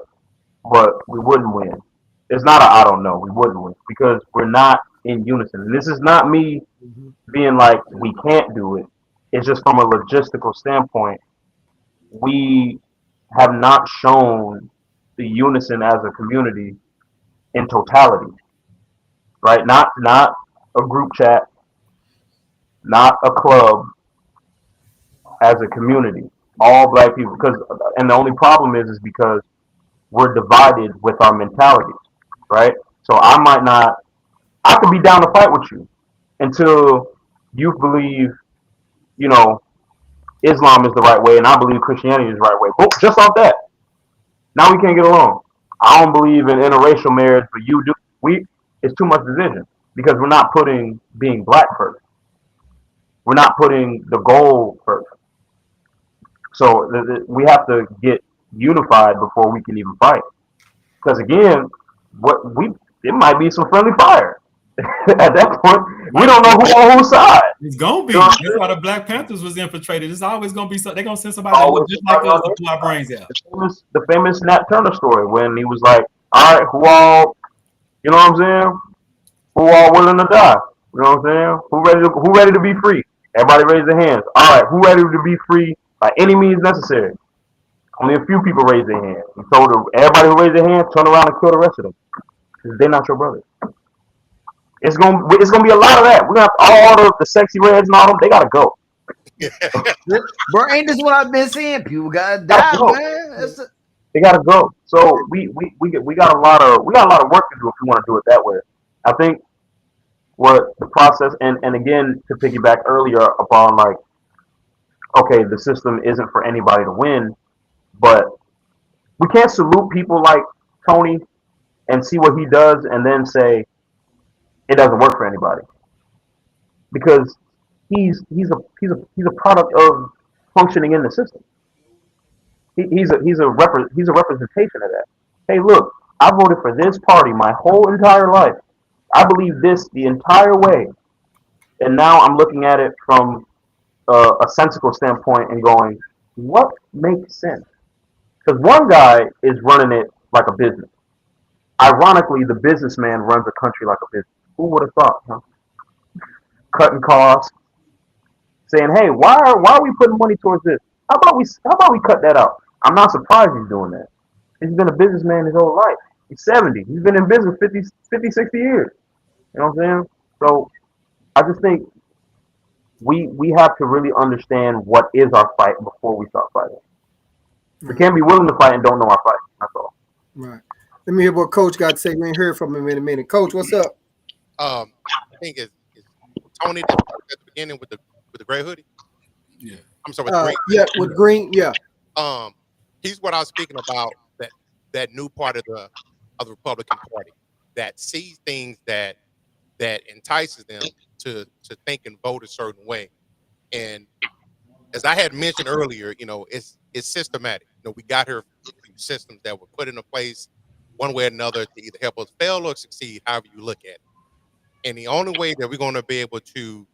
but we wouldn't win. It's not I don't know, we wouldn't win because we're not in unison. And this is not me being like we can't do it. It's just from a logistical standpoint, we have not shown the unison as a community in totality, right? Not a group chat, not a club, as a community, all black people. Because and the only problem is because we're divided with our mentalities, right? So I could be down to fight with you until you believe, you know, Islam is the right way and I believe Christianity is the right way. Boom, just off that. Now we can't get along. I don't believe in interracial marriage, but you do. It's too much division because we're not putting being black first. We're not putting the goal first. So we have to get unified before we can even fight. Because again, it might be some friendly fire. At that point, we don't know who on whose side. It's gonna be. That's why the Black Panthers was infiltrated. It's always gonna be. They're gonna send somebody that looks just like us to pull our brains out. The famous Nat Turner story when he was like, "All right, who all, you know what I'm saying? Who all willing to die? You know what I'm saying? Who ready to be free? Everybody raise their hands. All right, who ready to be free by any means necessary? Only a few people raise their hands. He told everybody who raised their hands, turn around and kill the rest of them because they're not your brothers." It's gonna be a lot of that. We're gonna have all the sexy reds and all them. They gotta go. Bro, ain't this what I've been saying? People gotta die, man. They gotta go. So we got a lot of work to do if we want to do it that way. I think what the process and again to piggyback earlier upon like, okay, the system isn't for anybody to win, but we can't salute people like Tony and see what he does and then say it doesn't work for anybody because he's a product of functioning in the system. He's a representation of that. Hey, look, I voted for this party my whole entire life. I believe this the entire way, and now I'm looking at it from a sensical standpoint and going, what makes sense? Because one guy is running it like a business. Ironically, the businessman runs a country like a business. Who would have thought? Huh? Cutting costs, saying, "Hey, why are we putting money towards this? How about we cut that out?" I'm not surprised he's doing that. He's been a businessman his whole life. He's 70. He's been in business 50, 60 years. You know what I'm saying? So I just think we have to really understand what is our fight before we start fighting. We can't be willing to fight and don't know our fight. That's all. Right. Let me hear what Coach got to say. We ain't heard from him in a minute. Coach, what's up? I think it's Tony that started at the beginning with the gray hoodie. Yeah. I'm sorry, with the green. Yeah, with green. Yeah. He's what I was speaking about. That new part of the Republican Party that sees things that entices them to think and vote a certain way. And as I had mentioned earlier, it's systematic. We got here through systems that were put into place one way or another to either help us fail or succeed, however you look at it. And the only way that we're going to be able to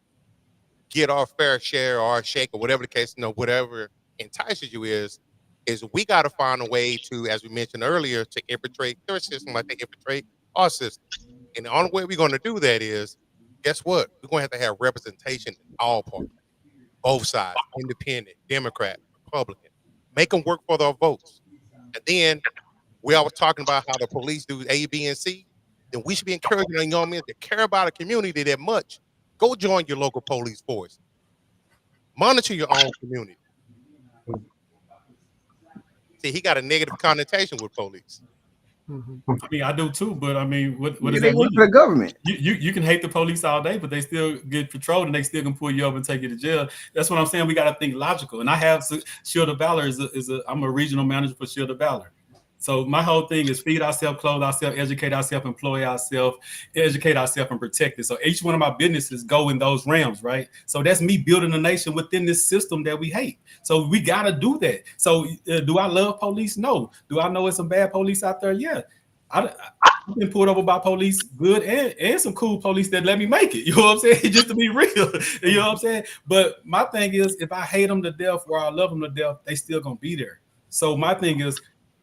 get our fair share or our shake or whatever the case, whatever entices you is we got to find a way to, as we mentioned earlier, to infiltrate their system like they infiltrate our system. And the only way we're going to do that is, guess what? We're going to have representation in all parties, both sides, independent, Democrat, Republican. Make them work for their votes. And then we always talking about how the police do A, B, and C. Then we should be encouraging our young men to care about a community that much. Go join your local police force. Monitor your own community. See, he got a negative connotation with police. I mean, I do too, but I mean, what does They that work mean? for the government. You can hate the police all day, but they still get patrolled and they still can pull you up and take you to jail. That's what I'm saying. We got to think logical. And I have Shield of Valor I'm a regional manager for Shield of Valor. So my whole thing is feed ourselves, clothe ourselves, educate ourselves, employ ourselves, educate ourselves, and protect it. So each one of my businesses go in those realms, right? So that's me building a nation within this system that we hate. So we got to do that. So do I love police? No. Do I know it's some bad police out there? Yeah. I've been pulled over by police, good and some cool police that let me make it. You know what I'm saying? Just to be real. You know what I'm saying? But my thing is, if I hate them to death or I love them to death, they still going to be there. So my thing is,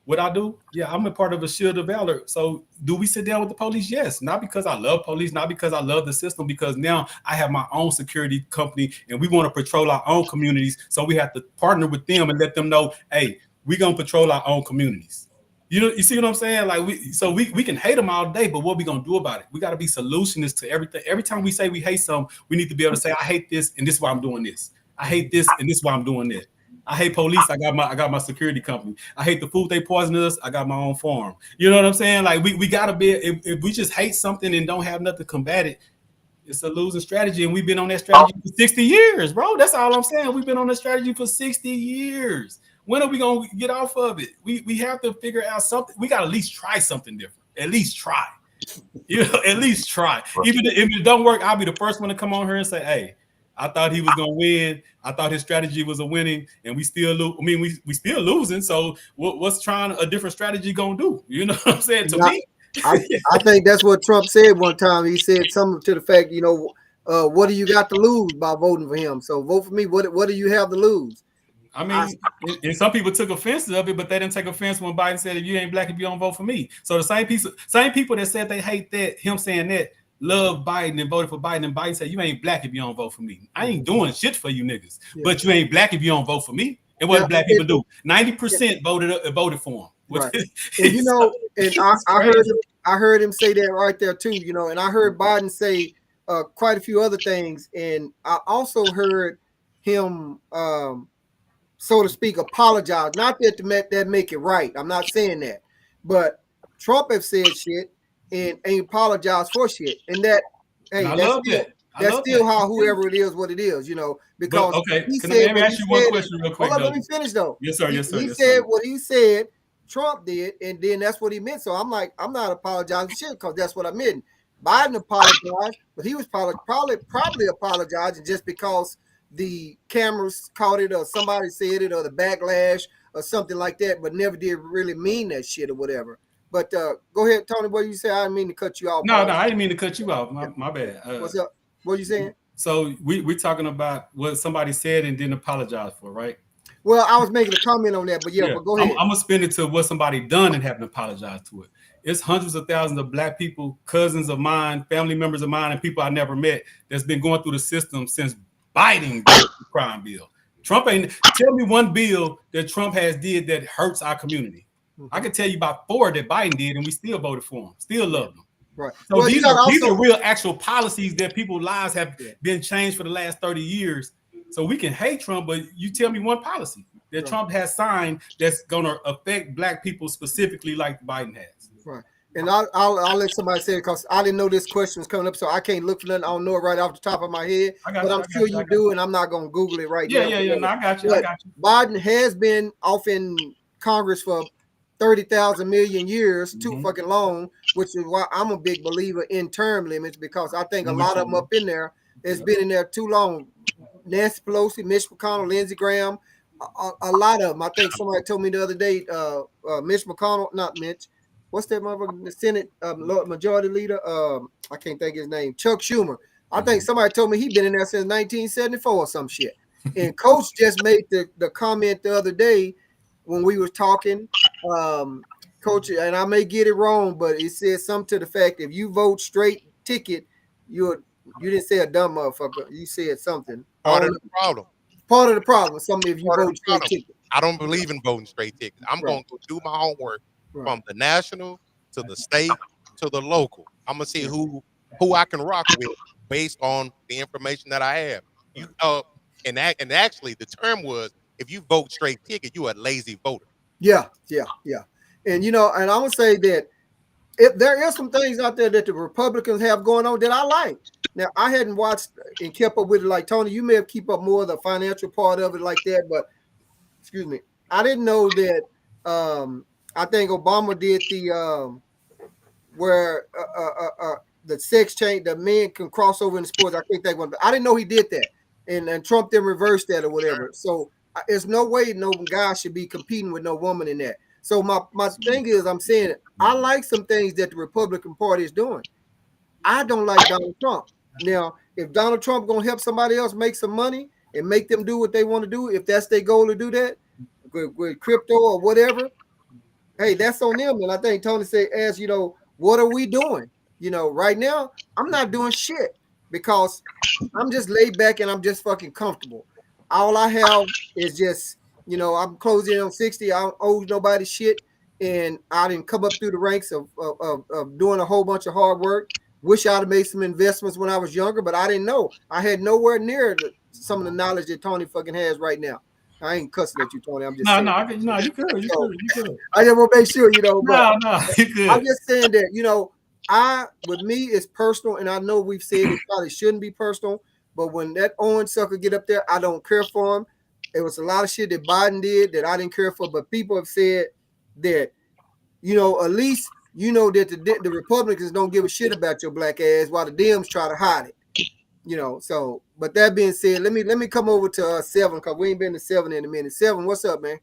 what I do? Yeah, I'm a part of a Shield of Valor. So do we sit down with the police? Yes. Not because I love police, not because I love the system, because now I have my own security company and we want to patrol our own communities. So we have to partner with them and let them know, hey, we're going to patrol our own communities. You see what I'm saying? Like we can hate them all day, but what we gonna do about it? We gotta be solutionists to everything. Every time we say we hate something, we need to be able to say, I hate this, and this is why I'm doing this. I hate this, and this is why I'm doing that. I hate police. I got my security company. I hate the food they poison us. I got my own farm. You know what I'm saying? Like we gotta be. If we just hate something and don't have nothing to combat it, it's a losing strategy. And we've been on that strategy for 60 years, bro. That's all I'm saying. We've been on that strategy for 60 years. When are we gonna get off of it? We have to figure out something. We gotta at least try something different. At least try. At least try. Even if it don't work, I'll be the first one to come on here and say, hey, I thought he was gonna win. I thought his strategy was a winning, and we still lose. I mean, we still losing. So what's trying a different strategy gonna do? You know what I'm saying? To me, I think that's what Trump said one time. He said something to the fact, what do you got to lose by voting for him? So vote for me. What do you have to lose? I mean, and some people took offense of it, but they didn't take offense when Biden said, if you ain't black, if you don't vote for me. So the same people that said they hate that, him saying that, love Biden and voted for Biden, and Biden said, you ain't black if you don't vote for me. I ain't doing shit for you niggas, but you ain't black if you don't vote for me. And what black people do? 90% voted for him. Right. And I heard him say that right there too, and I heard Biden say quite a few other things. And I also heard him so to speak, apologize. Not that make it right. I'm not saying that. But Trump have said shit and ain't apologized for shit. And that, hey, that's still how whoever it is, what it is, because he said, let me ask you one question real quick. Let me finish though. Yes, sir. He said what he said, Trump did, and then that's what he meant. So I'm like, I'm not apologizing for shit because that's what I meant. Biden apologized, but he was probably apologizing just because the cameras caught it or somebody said it or the backlash or something like that, but never did really mean that shit or whatever. But go ahead, Tony, what you say? I didn't mean to cut you off. No, I didn't mean to cut you off. My bad. What's up? What are you saying? So we're talking about what somebody said and didn't apologize for, right? Well, I was making a comment on that, but but go ahead. I'm going to spin it to what somebody done and haven't apologized to it. It's hundreds of thousands of black people, cousins of mine, family members of mine, and people I never met that's been going through the system since Biden did the crime bill. Trump ain't tell me one bill that Trump has did that hurts our community. I can tell you about 4 that Biden did, and we still voted for him, still love them. Right. So well, these are real actual policies that people's lives have been changed for the last 30 years. So we can hate Trump, but you tell me one policy. that Trump has signed that's going to affect black people specifically like Biden has. Right. And I'll let somebody say it because I didn't know this question was coming up, so I can't look for nothing. I don't know it right off the top of my head, but I'm sure you do, and I'm not going to Google it right now. Yeah. No, I got you. But Biden has been off in Congress for 30,000 million years, too fucking long, which is why I'm a big believer in term limits because I think a lot of them up in there has been in there too long. Nancy Pelosi, Mitch McConnell, Lindsey Graham, a lot of them. I think somebody told me the other day, Mitch McConnell, not Mitch. What's that motherfucker? The Senate Majority Leader? I can't think his name. Chuck Schumer. I think somebody told me he been in there since 1974 or some shit. And Coach just made the comment the other day when we was talking. Coach, and I may get it wrong, but it said something to the fact if you vote straight ticket, you didn't say a dumb motherfucker. You said something. Part of the problem. Part of the problem. Something if you vote straight ticket. I don't believe in voting straight tickets. I'm going to do my homework from the national to the state to the local. I'm gonna see who I can rock with based on the information that I have. You and actually the term was if you vote straight ticket, you a lazy voter. Yeah. And and I'm gonna say that if there is some things out there that the Republicans have going on that I like. Now I hadn't watched and kept up with it like Tony. You may have keep up more of the financial part of it like that, but excuse me, I didn't know that. I think Obama did the where the sex change, the men can cross over in sports. I think I didn't know he did that, and Trump then reversed that or whatever. So there's no way no guy should be competing with no woman in that. So my thing is, I'm saying I like some things that the Republican Party is doing. I don't like Donald Trump. Now, if Donald Trump gonna help somebody else make some money and make them do what they want to do, if that's their goal to do that with crypto or whatever. Hey, that's on them. And I think Tony said, what are we doing? Right now, I'm not doing shit because I'm just laid back and I'm just fucking comfortable. All I have is just, I'm closing in on 60. I don't owe nobody shit. And I didn't come up through the ranks of doing a whole bunch of hard work. Wish I'd have made some investments when I was younger, but I didn't know. I had nowhere near some of the knowledge that Tony fucking has right now. I ain't cussing at you, Tony. I'm just saying. No, you could. I just want to make sure, but no, you could. I'm just saying that, with me, it's personal, and I know we've said it probably shouldn't be personal, but when that Owen sucker get up there, I don't care for him. It was a lot of shit that Biden did that I didn't care for, but people have said that, at least that the Republicans don't give a shit about your black ass while the Dems try to hide it. So, but that being said, let me come over to 7 because we ain't been to 7 in a minute. 7, what's up, man?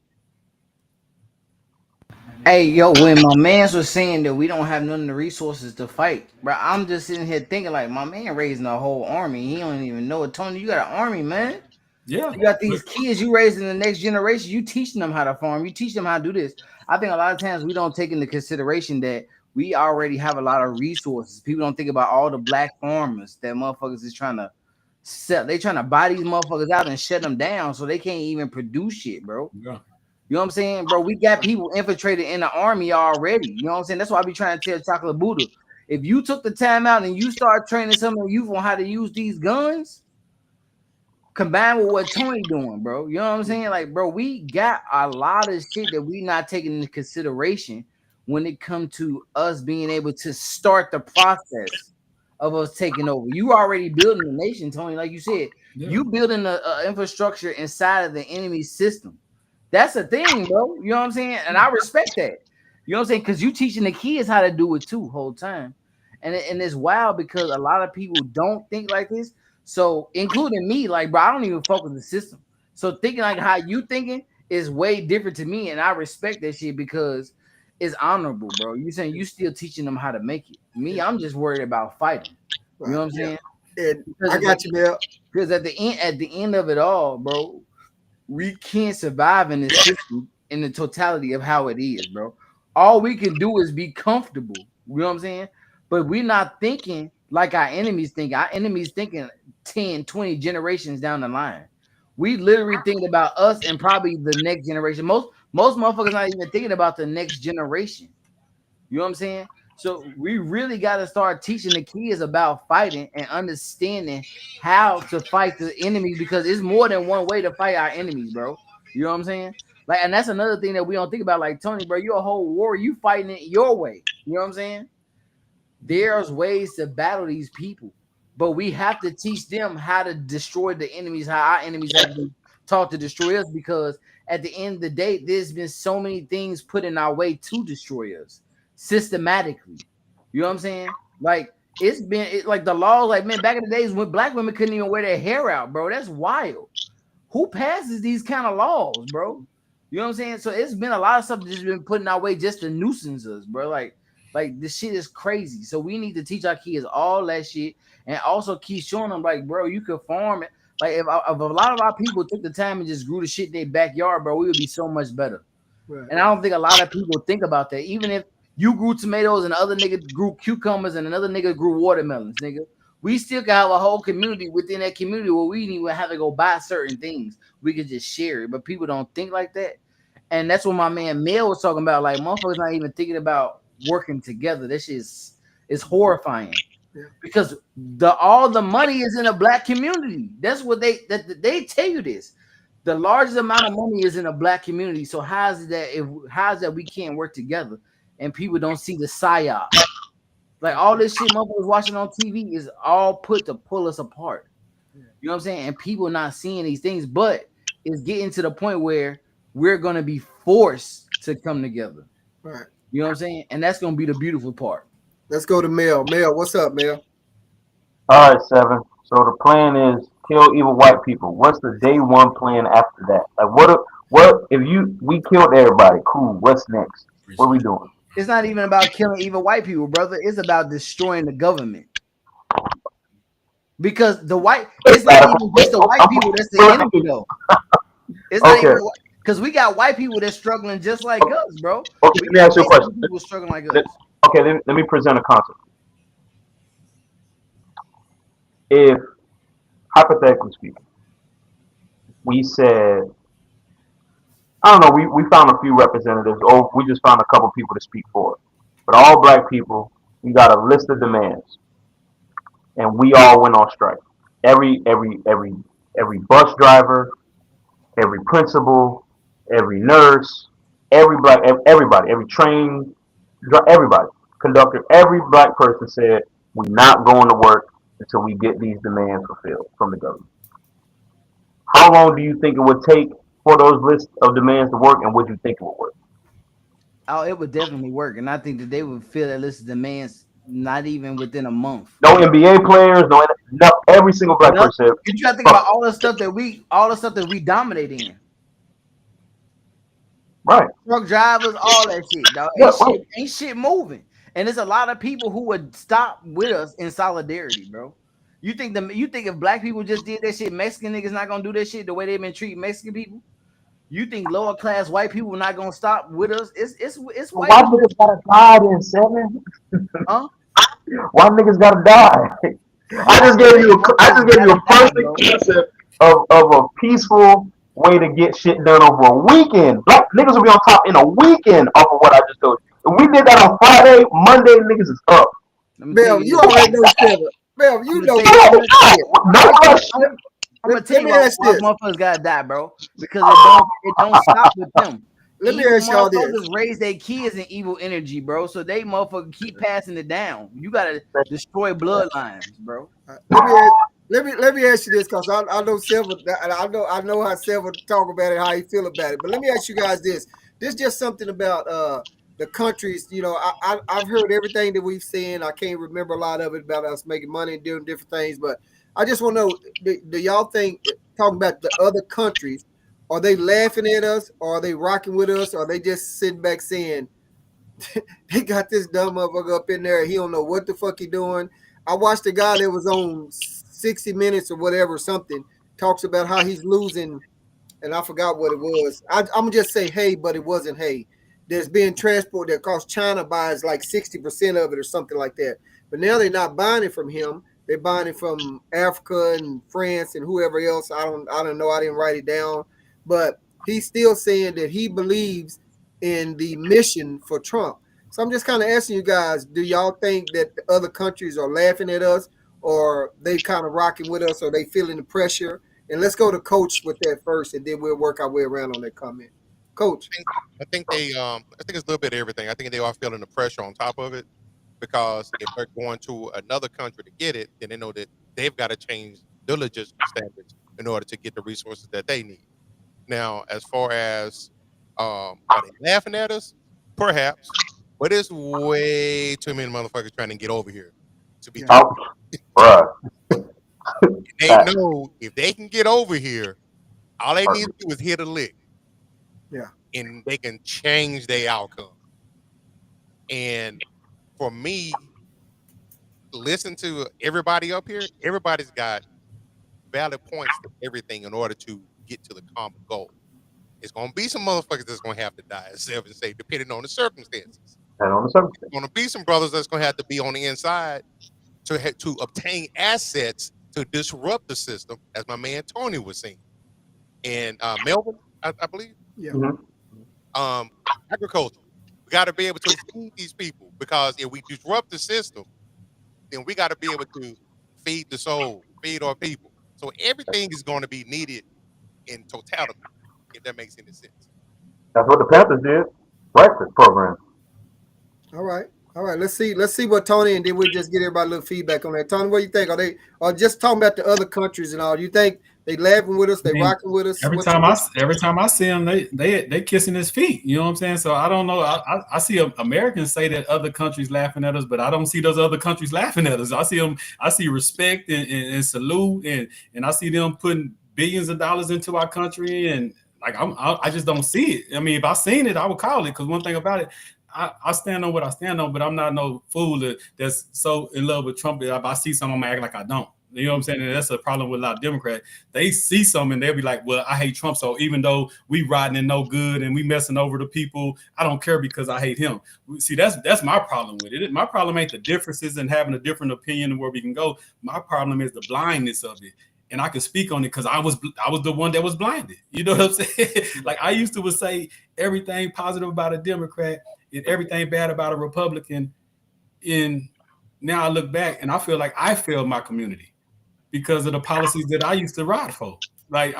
Hey, yo, when my mans was saying that we don't have none of the resources to fight, bro, I'm just sitting here thinking like my man raising a whole army. He don't even know it. Tony, you got an army, man. Yeah. You got these kids you raising the next generation. You teaching them how to farm. You teach them how to do this. I think a lot of times we don't take into consideration that we already have a lot of resources. People don't think about all the black farmers that motherfuckers is trying to sell. They trying to buy these motherfuckers out and shut them down so they can't even produce shit, bro. Yeah. You know what I'm saying, bro? We got people infiltrated in the army already. You know what I'm saying? That's why I be trying to tell Chocolate Buddha. If you took the time out and you start training some of the youth on how to use these guns, combined with what Tony doing, bro. You know what I'm saying? Like, bro, we got a lot of shit that we not taking into consideration when it comes to us being able to start the process of us taking over. You already building a nation, Tony. Like you said, you building an infrastructure inside of the enemy system. That's a thing, bro. You know what I'm saying? And I respect that. You know what I'm saying? Because you teaching the kids how to do it too, whole time. And it's wild because a lot of people don't think like this. So, including me, like, bro, I don't even focus the system. So, thinking like how you thinking is way different to me. And I respect that shit because it's honorable, bro. You saying you still teaching them how to make it. Me, I'm just worried about fighting. You know what I'm saying? And I got you, man. Because at the end of it all, bro, we can't survive in this system in the totality of how it is, bro. All we can do is be comfortable. You know what I'm saying? But we're not thinking like our enemies think. Our enemies thinking 10, 20 generations down the line. We literally think about us and probably the next generation. Most motherfuckers not even thinking about the next generation. You know what I'm saying? So we really got to start teaching the kids about fighting and understanding how to fight the enemies because it's more than one way to fight our enemies, bro. You know what I'm saying? Like, and that's another thing that we don't think about. Like, Tony, bro, you're a whole warrior. You fighting it your way. You know what I'm saying? There's ways to battle these people, but we have to teach them how to destroy the enemies, how our enemies have been taught to destroy us, because at the end of the day, there's been so many things put in our way to destroy us systematically. You know what I'm saying? Like, like the laws, like, man, back in the days when black women couldn't even wear their hair out, bro. That's wild. Who passes these kind of laws, bro? You know what I'm saying? So it's been a lot of stuff that's been put in our way just to nuisance us, bro. Like this shit is crazy. So we need to teach our kids all that shit, and also keep showing them, like, bro, you can farm it. Like, if a lot of our people took the time and just grew the shit in their backyard, bro, we would be so much better. Right. And I don't think a lot of people think about that. Even if you grew tomatoes and the other nigga grew cucumbers and another nigga grew watermelons, nigga, we still can have a whole community within that community where we didn't even have to go buy certain things. We could just share it. But people don't think like that. And that's what my man Mel was talking about. Like, motherfuckers not even thinking about working together. This is horrifying. Yeah. Because all the money is in a black community. That's what they tell you this. The largest amount of money is in a black community. So how's that we can't work together and people don't see the psyop? Like, all this shit motherfuckers watching on TV is all put to pull us apart. You know what I'm saying? And people not seeing these things, but it's getting to the point where we're gonna be forced to come together. Right. You know what I'm saying? And that's gonna be the beautiful part. Let's go to Mel. Mel, what's up, Mel? All right, Seven. So the plan is kill evil white people. What's the day one plan after that? Like, what if we killed everybody? Cool. What's next? What are we doing? It's not even about killing evil white people, brother. It's about destroying the government. Because it's not even just the white people that's the enemy, though. It's not even because we got white people that's struggling just like us, bro. Okay, let me ask you a question. People struggling like us. Okay, let me present a concept. If, hypothetically speaking, we said, I don't know, we found a few representatives, or we just found a couple people to speak for it. But all black people, we got a list of demands, and we all went on strike. Every bus driver, every principal, every nurse, everybody, every train, everybody, conductor, every black person said, we're not going to work until we get these demands fulfilled from the government. How long do you think it would take for those lists of demands to work, and would you think it would work? Oh, it would definitely work, and I think that they would fill that list of demands not even within a month. No NBA players, no, every single black person. You try to think about all the stuff that we dominate in. Right. Truck drivers, all that shit, dog. Ain't shit moving. And there's a lot of people who would stop with us in solidarity, bro. You think if black people just did that shit, Mexican niggas not gonna do that shit the way they've been treating Mexican people? You think lower class white people not gonna stop with us? It's white. Why niggas gotta die then, Seven? Huh? Why niggas gotta die? I just gave you a perfect concept of a peaceful way to get shit done over a weekend. Black niggas will be on top in a weekend off of what I just told you. If we did that on Friday, Monday niggas is up. Mel, you already know Trevor. Mel, you know. I'm gonna tell you why motherfuckers gotta die, bro. Because it don't stop with them. Let me ask y'all this. Motherfuckers raise their kids in evil energy, bro. So they motherfuckers keep passing it down. You gotta destroy bloodlines, bro. Let me ask you this, because I know several. I know how several talk about it, how he feel about it. But let me ask you guys this. This is just something about the countries. You know, I've heard everything that we've seen. I can't remember a lot of it about us making money and doing different things. But I just want to know: do y'all think, talking about the other countries, are they laughing at us, or are they rocking with us, or are they just sitting back saying, they got this dumb motherfucker up in there, he don't know what the fuck he doing? I watched a guy that was on 60 Minutes or whatever, something, talks about how he's losing, and I forgot what it was. I'm going to just say hay, but it wasn't hay. There's being transport that costs China buys like 60% of it or something like that. But now they're not buying it from him. They're buying it from Africa and France and whoever else. I don't know. I didn't write it down. But he's still saying that he believes in the mission for Trump. So I'm just kind of asking you guys, do y'all think that the other countries are laughing at us, or they kind of rocking with us, or they feeling the pressure And let's go to Coach with that first, and then we'll work our way around on that comment. Coach. I think it's a little bit of everything. I think they are feeling the pressure on top of it because if they're going to another country to get it, then they know that they've got to change their logistical standards in order to get the resources that they need. Now, as far as are they laughing at us? Perhaps, but it's way too many motherfuckers trying to get over here to be. Yeah. Oh, bruh. They know if they can get over here, all they need to do is hit a lick. Yeah. And they can change their outcome. And for me, listen to everybody up here. Everybody's got valid points for everything in order to get to the common goal. It's gonna be some motherfuckers that's gonna have to die, as Seven say, depending on the circumstances. And on the subject. There's gonna be some brothers that's gonna have to be on the inside to obtain assets to disrupt the system, as my man Tony was saying. And Melvin, I believe. Yeah. Agriculture. We got to be able to feed these people because if we disrupt the system, then we got to be able to feed the soul, feed our people. So everything is going to be needed in totality, if that makes any sense. That's what the Panthers did. Breakfast program. All right. Let's see what Tony, and then we'll just get everybody a little feedback on that. Tony, what do you think? Are they just talking about the other countries and all? Do you think they laughing with us? They rocking with us? Every time I see them, they kissing his feet. You know what I'm saying? So I don't know. I see Americans say that other countries laughing at us, but I don't see those other countries laughing at us. I see them. I see respect and salute, and I see them putting billions of dollars into our country, and like I just don't see it. I mean, if I seen it, I would call it. Because one thing about it, I stand on what I stand on, but I'm not no fool that's so in love with Trump that if I see something, I'm gonna act like I don't. You know what I'm saying? And that's a problem with a lot of Democrats. They see something and they'll be like, well, I hate Trump. So even though we riding in no good and we messing over the people, I don't care because I hate him. See, that's my problem with it. My problem ain't the differences and having a different opinion and where we can go. My problem is the blindness of it. And I can speak on it because I was the one that was blinded. You know what I'm saying? Like I used to say everything positive about a Democrat and everything bad about a Republican. And now I look back and I feel like I failed my community because of the policies that I used to ride for. Like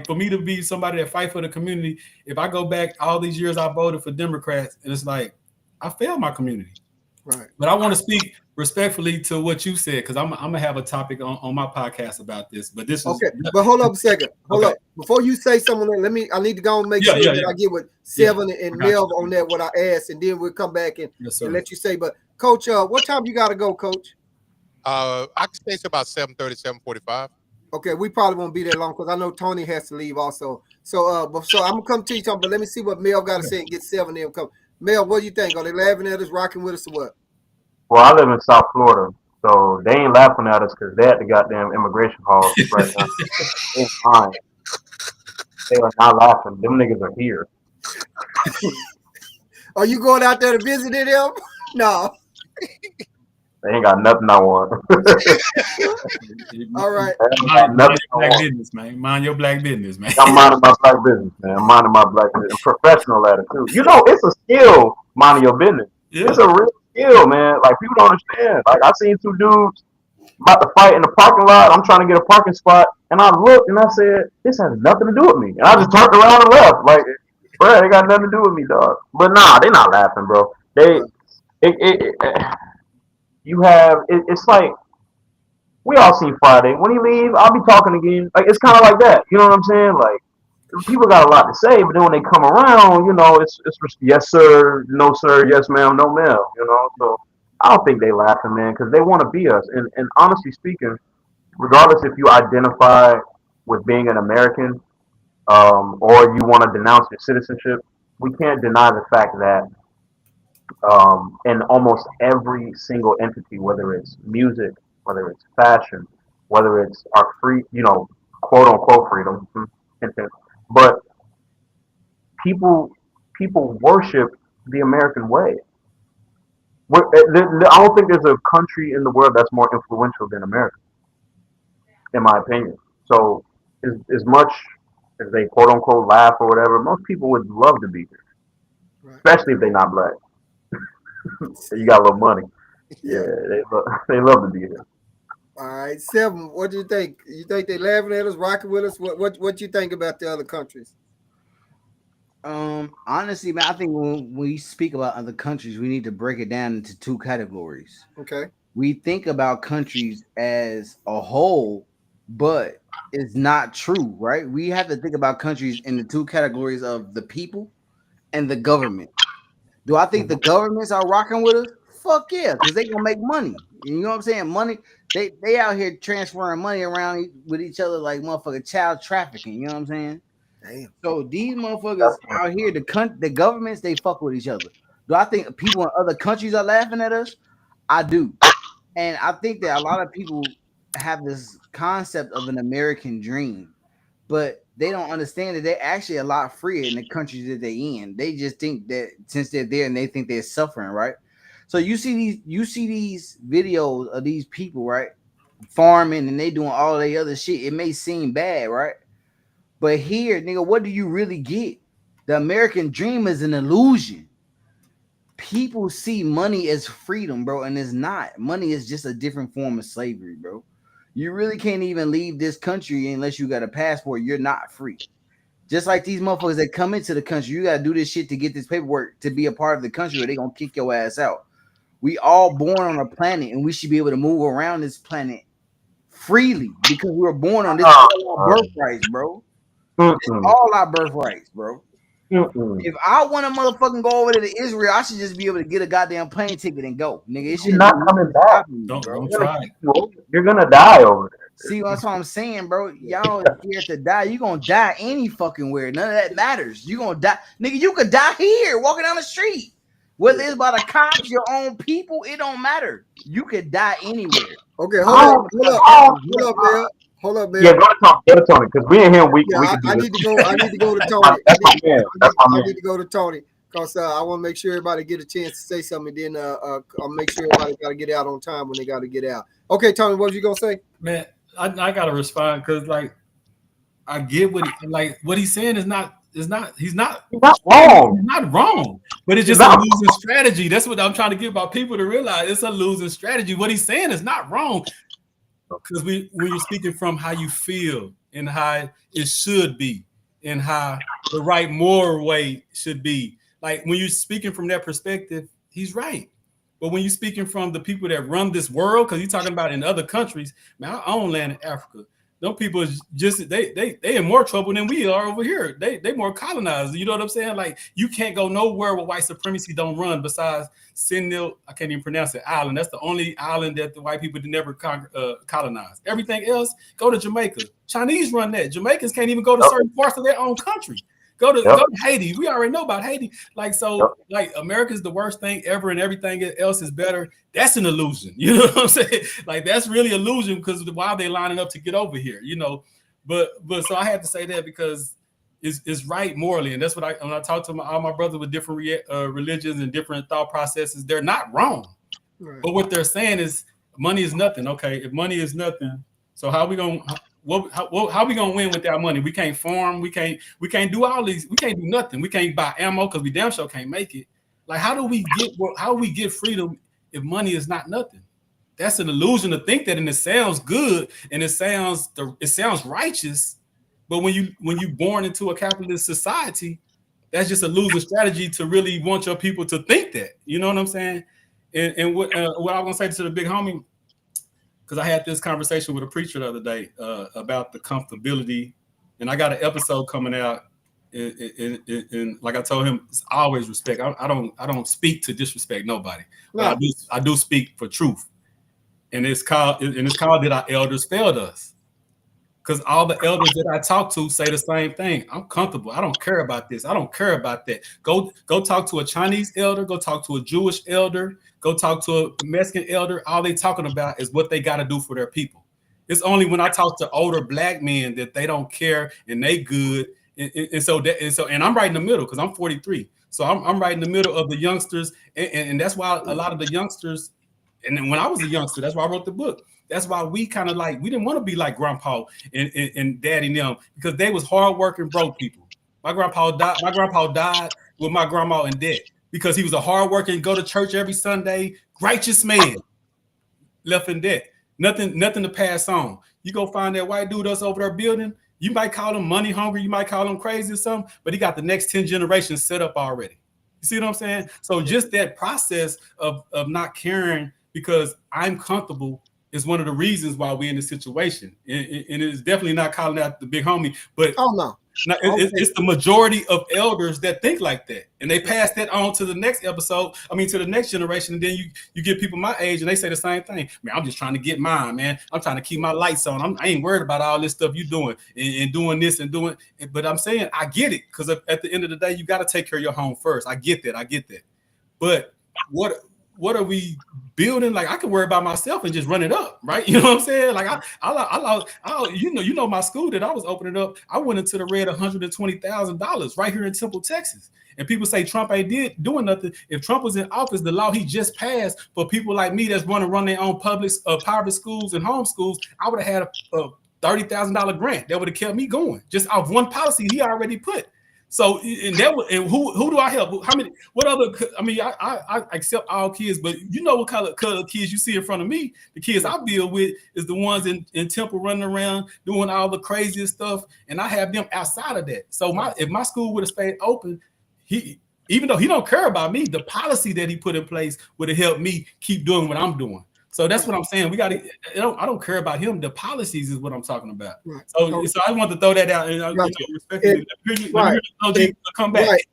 for me to be somebody that fight for the community, if I go back all these years I voted for Democrats, and it's like I failed my community. Right. But I want to speak respectfully to what you said because I'm gonna have a topic on my podcast about this. But this is okay. But hold up a second. Hold up before you say something. I need to go and make sure that I get with Seven and Melv on that what I asked, and then we'll come back and let you say. But Coach, what time you got to go, Coach? I can stay to about 7:30, 7:45. Okay, we probably won't be that long because I know Tony has to leave also. So I'm gonna come to you, Tom, but let me see what Mel got to say and get Seven in. Come, Mel, what do you think? Are they laughing at us, rocking with us, or what? Well, I live in South Florida, so they ain't laughing at us because they at the goddamn immigration halls right now. They ain't fine. They are not laughing. Them niggas are here. Are you going out there to visit them? No. They ain't got nothing I want. All right. Mind your black business, man. Mind your black business, man. I'm minding my black business, man. I'm minding my black business. Professional at it, too. You know, it's a skill, minding your business. Yeah. It's a real skill, man. Like, people don't understand. Like, I seen two dudes about to fight in the parking lot. I'm trying to get a parking spot. And I looked and I said, this has nothing to do with me. And I just turned around and left. Like, bro, they got nothing to do with me, dog. But nah, they not laughing, bro. It's like, we all seen Friday. When he leave, I'll be talking again. Like, it's kind of like that. You know what I'm saying? Like, people got a lot to say, but then when they come around, you know, it's yes, sir, no, sir, yes, ma'am, no, ma'am, you know? So I don't think they laughing, man, because they want to be us. And honestly speaking, regardless if you identify with being an American or you want to denounce your citizenship, we can't deny the fact that in almost every single entity, whether it's music, whether it's fashion, whether it's our free, you know, quote unquote freedom, but people worship the American way. I don't think there's a country in the world that's more influential than America, in my opinion. So as much as they quote unquote laugh or whatever, most people would love to be here, especially if they're not black. You got a little money. Yeah, they love to be here. All right, 7. What do you think? You think they laughing at us, rocking with us? What you think about the other countries? Honestly, man, I think when we speak about other countries, we need to break it down into two categories. Okay. We think about countries as a whole, but it's not true, right? We have to think about countries in the two categories of the people and the government. Do I think the governments are rocking with us? Fuck yeah, because they gonna make money. You know what I'm saying? Money. They out here transferring money around with each other like motherfucking child trafficking. You know what I'm saying? Damn. So these motherfuckers out here, the governments, they fuck with each other. Do I think people in other countries are laughing at us? I do. And I think that a lot of people have this concept of an American dream, but they don't understand that they're actually a lot freer in the countries that they're in. They just think that since they're there and they think they're suffering, right? So you see these videos of these people, right? Farming and they doing all the other shit. It may seem bad, right? But here, nigga, what do you really get? The American dream is an illusion. People see money as freedom, bro, and it's not. Money is just a different form of slavery, bro. You really can't even leave this country unless you got a passport. You're not free. Just like these motherfuckers that come into the country, you gotta do this shit to get this paperwork to be a part of the country, or they gonna kick your ass out. We all born on a planet, and we should be able to move around this planet freely because we were born on this all our birthrights, bro. It's all our birthrights, bro. If I want to motherfucking go over to Israel, I should just be able to get a goddamn plane ticket and go, nigga. It You're not coming back. Don't try it. You're gonna die over there. See, that's what I'm saying, bro. Y'all scared to die. You gonna die any fucking where. None of that matters. You gonna die, nigga. You could die here, walking down the street. Whether it's by the cops, your own people, it don't matter. You could die anywhere. Okay, hold up, man. Yeah, go to Tony, because we in here. I need to go. I need to go to Tony. I need to go to Tony because I want to make sure everybody get a chance to say something. And then I'll make sure everybody got to get out on time when they got to get out. Okay, Tony, what was you gonna say? Man, I gotta respond because like I get what he's saying is not. He's not wrong. He's not wrong, but it's just a losing strategy. That's what I'm trying to get about people to realize. It's a losing strategy. What he's saying is not wrong. Because when you're speaking from how you feel and how it should be and how the right moral way should be, like when you're speaking from that perspective, he's right. But when you're speaking from the people that run this world, because you're talking about in other countries, man, I own land in Africa. Those people just they in more trouble than we are over here. They more colonized. You know what I'm saying? Like you can't go nowhere where white supremacy don't run besides Sentinel. I can't even pronounce it. Island. That's the only island that the white people did never colonize. Everything else, go to Jamaica. Chinese run that. Jamaicans can't even go to certain parts of their own country. Go to Haiti. We already know about Haiti. Like so, like America's the worst thing ever, and everything else is better. That's an illusion. You know what I'm saying? Like that's really illusion because why are they lining up to get over here? You know, but so I had to say that because it's right morally, and that's what when I talk to all my brothers with different religions and different thought processes, they're not wrong. Right. But what they're saying is money is nothing. Okay, if money is nothing, so how are we gonna? How we gonna win with that money? We can't farm. We can't do all these. We can't do nothing. We can't buy ammo because we damn sure can't make it. Like how do we get freedom if money is not nothing? That's an illusion to think that, and it sounds good and it sounds righteous. But when you born into a capitalist society, that's just a losing strategy to really want your people to think that. You know what I'm saying? And what I was gonna say to the big homie. Because I had this conversation with a preacher the other day about the comfortability, and I got an episode coming out. And like I told him, it's always respect. I don't speak to disrespect nobody. But I do speak for truth, and it's called that our elders failed us. Because all the elders that I talk to say the same thing. I'm comfortable. I don't care about this. I don't care about that. Go talk to a Chinese elder. Go talk to a Jewish elder. Go talk to a Mexican elder. All they talking about is what they got to do for their people. It's only when I talk to older black men that they don't care and they good. And so I'm right in the middle because I'm 43. So I'm right in the middle of the youngsters, and that's why a lot of the youngsters. And then when I was a youngster, that's why I wrote the book. That's why we kind of like we didn't want to be like grandpa and daddy and them because they was hardworking broke people. My grandpa died with my grandma in debt because he was a hardworking, go to church every Sunday, righteous man, left in debt. Nothing to pass on. You go find that white dude that's over there building. You might call him money hungry. You might call him crazy or something, but he got the next 10 generations set up already. You see what I'm saying? So just that process of not caring because I'm comfortable is one of the reasons why we're in this situation. And it's definitely not calling out the big homie, but it's the majority of elders that think like that, and they pass that on to the next episode. I mean, to the next generation, and then you get people my age, and they say the same thing. Man, I'm just trying to get mine, man. I'm trying to keep my lights on. I ain't worried about all this stuff you doing and doing this and doing. But I'm saying I get it because at the end of the day, you got to take care of your home first. I get that. But what are we building? Like I can worry about myself and just run it up, right? You know what I'm saying? Like I you know my school that I was opening up, I went into the red $120,000 right here in Temple, Texas. And people say Trump ain't doing nothing. If Trump was in office, the law he just passed for people like me that's want to run their own private schools and home schools, I would have had a $30,000 grant that would have kept me going just off one policy he already put. So and who do I help? How many? What other? I mean, I accept all kids, but you know what color kids you see in front of me? The kids I deal with is the ones in Temple running around doing all the craziest stuff, and I have them outside of that. So if my school would have stayed open, even though he don't care about me, the policy that he put in place would have helped me keep doing what I'm doing. So that's what I'm saying. We got to. I don't care about him. The policies is what I'm talking about. Right. So I want to throw that out and come back. Right.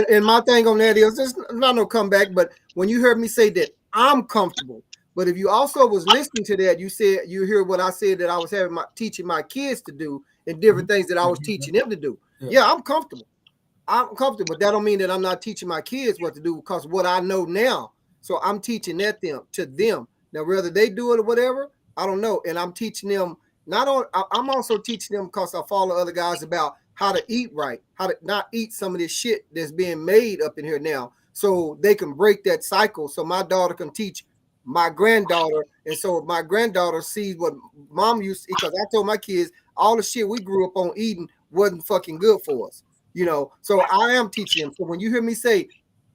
And my thing on that is there's not no comeback. But when you heard me say that I'm comfortable, but if you also was listening to that, you said you hear what I said that I was teaching my kids to do and different things that I was teaching them to do. Yeah, I'm comfortable. I'm comfortable, but that don't mean that I'm not teaching my kids what to do because what I know now. So I'm teaching that to them. Now, whether they do it or whatever, I don't know. And I'm teaching them I'm also teaching them because I follow other guys about how to eat right, how to not eat some of this shit that's being made up in here now so they can break that cycle. So my daughter can teach my granddaughter. And so my granddaughter sees what mom used to eat because I told my kids all the shit we grew up on eating wasn't fucking good for us. You know, so I am teaching them. So when you hear me say,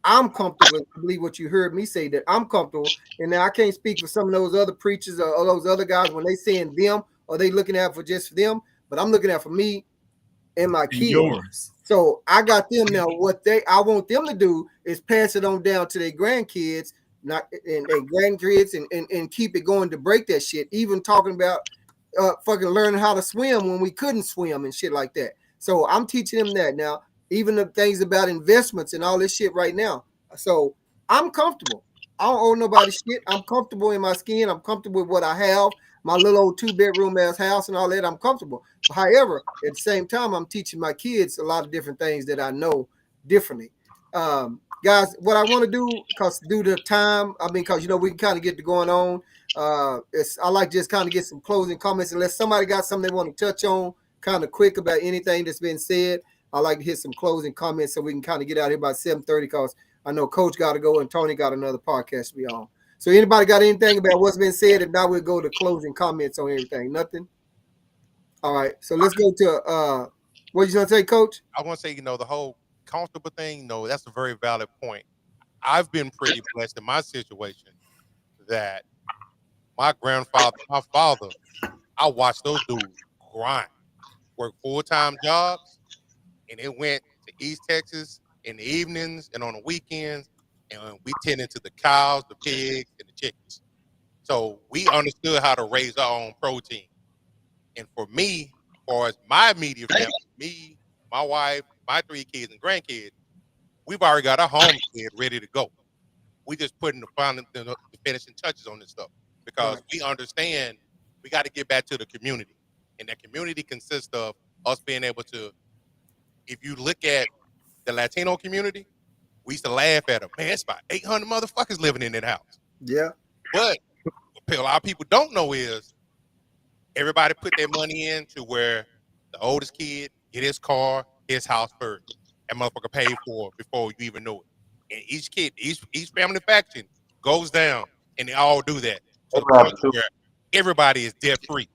I'm comfortable. I believe what you heard me say that I'm comfortable. And now I can't speak for some of those other preachers or those other guys when they saying them or they looking at for just them. But I'm looking at for me and my kids. Yours. So I got them now. What I want them to do is pass it on down to their grandkids, and their grandkids, and keep it going to break that shit. Even talking about fucking learning how to swim when we couldn't swim and shit like that. So I'm teaching them that now. Even the things about investments and all this shit right now. So I'm comfortable. I don't owe nobody shit. I'm comfortable in my skin. I'm comfortable with what I have. My little old 2-bedroom ass house and all that. I'm comfortable. However, at the same time, I'm teaching my kids a lot of different things that I know differently. Guys, what I want to do, because due to time, because we can kind of get to going on. I like just kind of get some closing comments unless somebody got something they want to touch on kind of quick about anything that's been said. I like to hit some closing comments so we can kind of get out here by 7:30 because I know Coach got to go and Tony got another podcast to be on. So anybody got anything about what's been said? And now we'll go to closing comments on everything. Nothing? All right. So let's go to what you going to say, Coach? I want to say, the whole comfortable thing, that's a very valid point. I've been pretty blessed in my situation that my grandfather, my father, I watched those dudes grind, work full-time jobs, and it went to East Texas in the evenings and on the weekends, and we tended to the cows, the pigs, and the chickens. So we understood how to raise our own protein. And for me, as far as my immediate family, me, my wife, my 3 kids and grandkids, we've already got our homestead ready to go. We just putting the finishing touches on this stuff because we understand we got to get back to the community. And that community consists of us being able to, if you look at the Latino community, we used to laugh at them. Man, it's about 800 motherfuckers living in that house. Yeah. But what a lot of people don't know is everybody put their money in to where the oldest kid get his car, his house first. That motherfucker paid for it before you even know it. And each kid, each family faction goes down, and they all do that. So the point where everybody is debt free.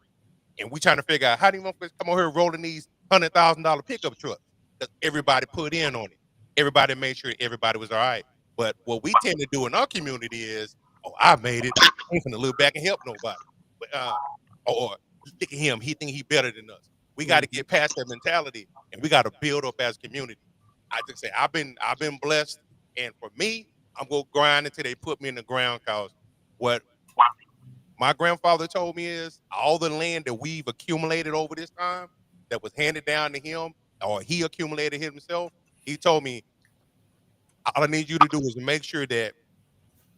And we trying to figure out how do you motherfuckers come over here rolling these $100,000 pickup trucks? Because everybody put in on it. Everybody made sure everybody was all right. But what we tend to do in our community is, I made it. I ain't gonna look back and help nobody. But or look at him, he think he better than us. We got to get past that mentality, and we got to build up as a community. I just say I've been blessed, and for me, I'm gonna grind until they put me in the ground. Cause what my grandfather told me is all the land that we've accumulated over this time that was handed down to him, or he accumulated himself. He told me all I need you to do is make sure that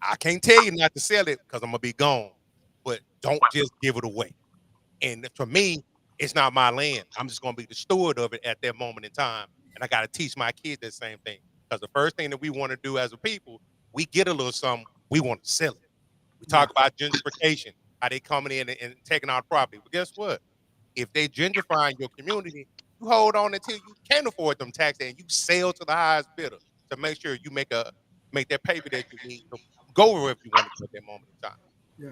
I can't tell you not to sell it because I'm gonna be gone, but don't just give it away. And for me, it's not my land. I'm just gonna be the steward of it at that moment in time. And I gotta teach my kids that same thing. Because the first thing that we want to do as a people, we get a little something, we want to sell it. We talk about gentrification, how they coming in and taking our property. But guess what? If they gentrifying your community, you hold on until you can afford them taxes and you sell to the highest bidder to make sure you make that paper that you need to go wherever you want to go at that moment in time. Yeah.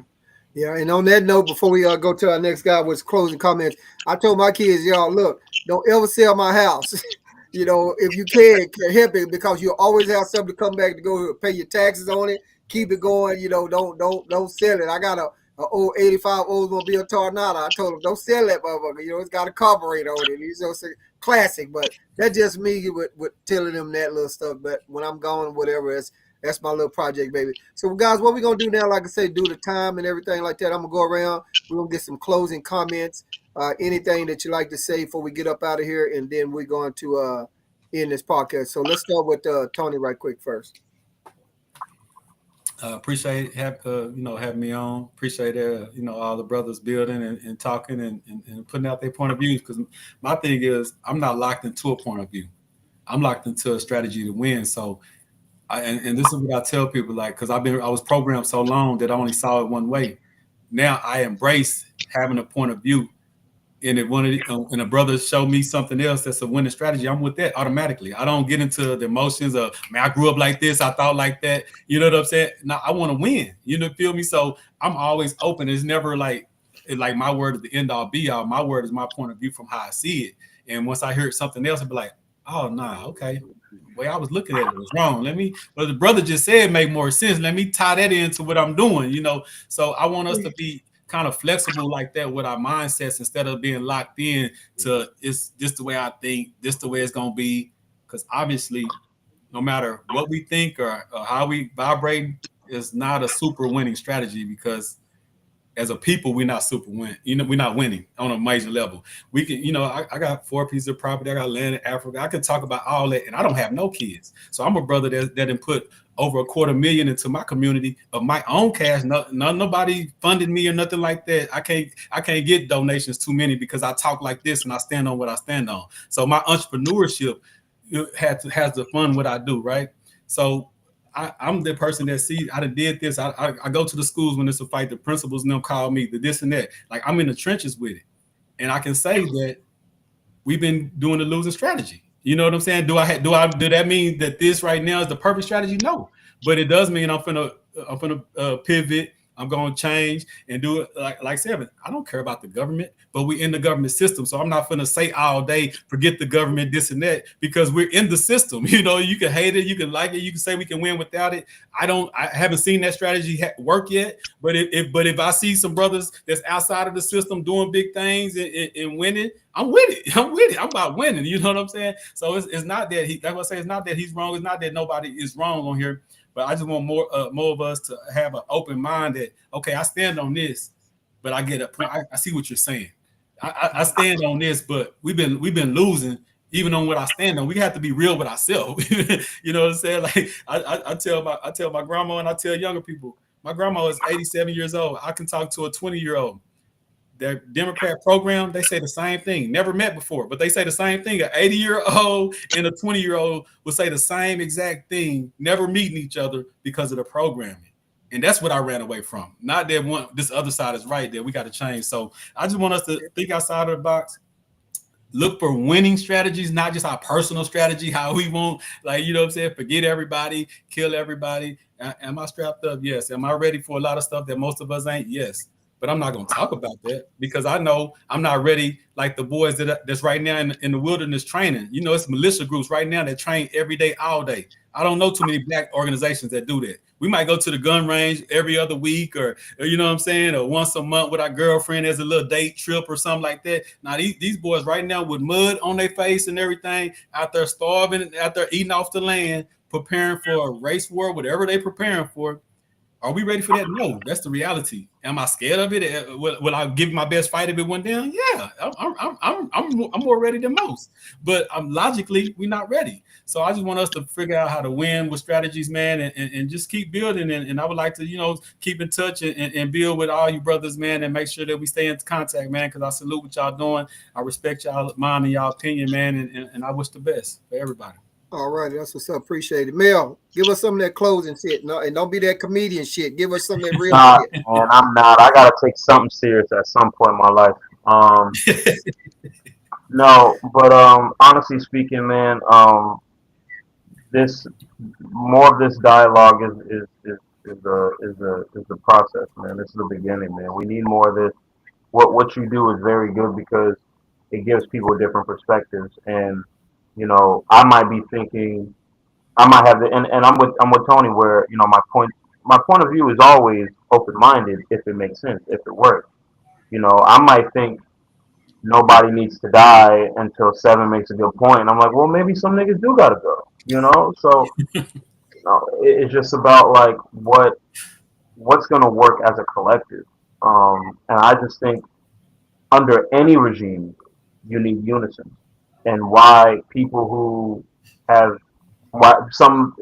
Yeah, and on that note, before we go to our next guy with closing comments, I told my kids, y'all, look, don't ever sell my house. If you can help it, because you always have something to come back to go pay your taxes on it, keep it going. Don't sell it. I got a old 85 Oldsmobile Tornado. I told them don't sell that motherfucker. It's got a carburetor on it. It's a classic, but that's just me with telling them that little stuff. But when I'm gone, whatever, that's my little project, baby. So, guys, what we're going to do now, like I say, due to time and everything like that, I'm going to go around. We're going to get some closing comments, anything that you like to say before we get up out of here, and then we're going to end this podcast. So let's start with Tony right quick first. Appreciate having me on. Appreciate all the brothers building and talking and putting out their point of views. Because my thing is, I'm not locked into a point of view. I'm locked into a strategy to win. So, and this is what I tell people, like, because I was programmed so long that I only saw it one way. Now I embrace having a point of view, and and a brother showed me something else that's a winning strategy, I'm with that automatically. I don't get into the emotions of, man, I grew up like this, I thought like that. You know what I'm saying? No, I want to win. Feel me? So I'm always open. It's never like my word is the end all be all. My word is my point of view from how I see it. And once I hear something else, I'll be like, oh, nah, okay. The way I was looking at it was wrong. But the brother just said make more sense. Let me tie that into what I'm doing, So I want us to be kind of flexible like that with our mindsets instead of being locked in to it's just the way I think, this the way it's gonna be. Because obviously, no matter what we think or how we vibrate, is not a super winning strategy, because as a people, we're not super winning. We're not winning on a major level. We can, I got 4 pieces of property. I got land in Africa. I can talk about all that, and I don't have no kids. So I'm a brother that didn't put over $250,000 into my community of my own cash. Nobody funded me or nothing like that. I can't get donations too many because I talk like this and I stand on what I stand on. So my entrepreneurship has to fund what I do, right? So I'm the person that sees I did this. I go to the schools when it's a fight. The principals and them call me, the this and that. Like, I'm in the trenches with it, and I can say that we've been doing the losing strategy. You know what I'm saying? Do that mean that this right now is the perfect strategy? No, but it does mean I'm finna pivot. I'm going to change and do it like Seven. I don't care about the government, but we're in the government system. So I'm not going to say all day, forget the government, this and that, because we're in the system. You can hate it, you can like it, you can say we can win without it. I haven't seen that strategy work yet. But if I see some brothers that's outside of the system doing big things and winning, I'm with it. I'm about winning. You know what I'm saying? So it's not that it's not that he's wrong. It's not that nobody is wrong on here. But I just want more of us to have an open mind that, okay, I stand on this, but I get a point. I see what you're saying. I stand on this, but we've been losing even on what I stand on. We have to be real with ourselves. You know what I'm saying? Like I tell my grandma, and I tell younger people, my grandma is 87 years old. I can talk to a 20-year-old. Their Democrat program, they say the same thing. Never met before, but they say the same thing. An 80-year-old and a 20-year-old will say the same exact thing, never meeting each other because of the programming. And that's what I ran away from. Not that this other side is right, that we got to change. So I just want us to think outside of the box, look for winning strategies, not just our personal strategy, how we want, like, you know what I'm saying, forget everybody, kill everybody. Am I strapped up? Yes. Am I ready for a lot of stuff that most of us ain't? Yes. but I'm not gonna talk about that because I know I'm not ready. Like the boys that's right now in the wilderness training. You know, it's militia groups right now that train every day, all day. I don't know too many black organizations that do that. We might go to the gun range every other week, or you know what I'm saying, or once a month with our girlfriend as a little date trip or something like that. Now these boys right now with mud on their face and everything, out there starving, out there eating off the land, preparing for a race war, whatever they preparing for. Are we ready for that? No, that's the reality. Am I scared of it? Will I give my best fight if it went down? Yeah, I'm more ready than most. But logically, we're not ready. So I just want us to figure out how to win with strategies, man, and just keep building. And I would like to, keep in touch and build with all you brothers, man, and make sure that we stay in contact, man, because I salute what y'all doing. I respect y'all mind and y'all opinion, man, and I wish the best for everybody. All right, that's what's up. Appreciate it. Mel, give us some of that closing shit. No, and don't be that comedian shit. Give us some of that real Nah, shit. man, I'm not. I gotta take something serious at some point in my life. No, but honestly speaking, man, this more of this dialogue is the process, man. This is the beginning, man. We need more of this. What you do is very good because it gives people different perspectives, and I might be thinking, I might have the, and I'm with Tony where my point of view is always open minded if it makes sense, if it works. I might think nobody needs to die until Seven makes a good point. And I'm like, well, maybe some niggas do gotta go. So it's just about like what's gonna work as a collective. And I just think under any regime, you need unison. And why people who have why some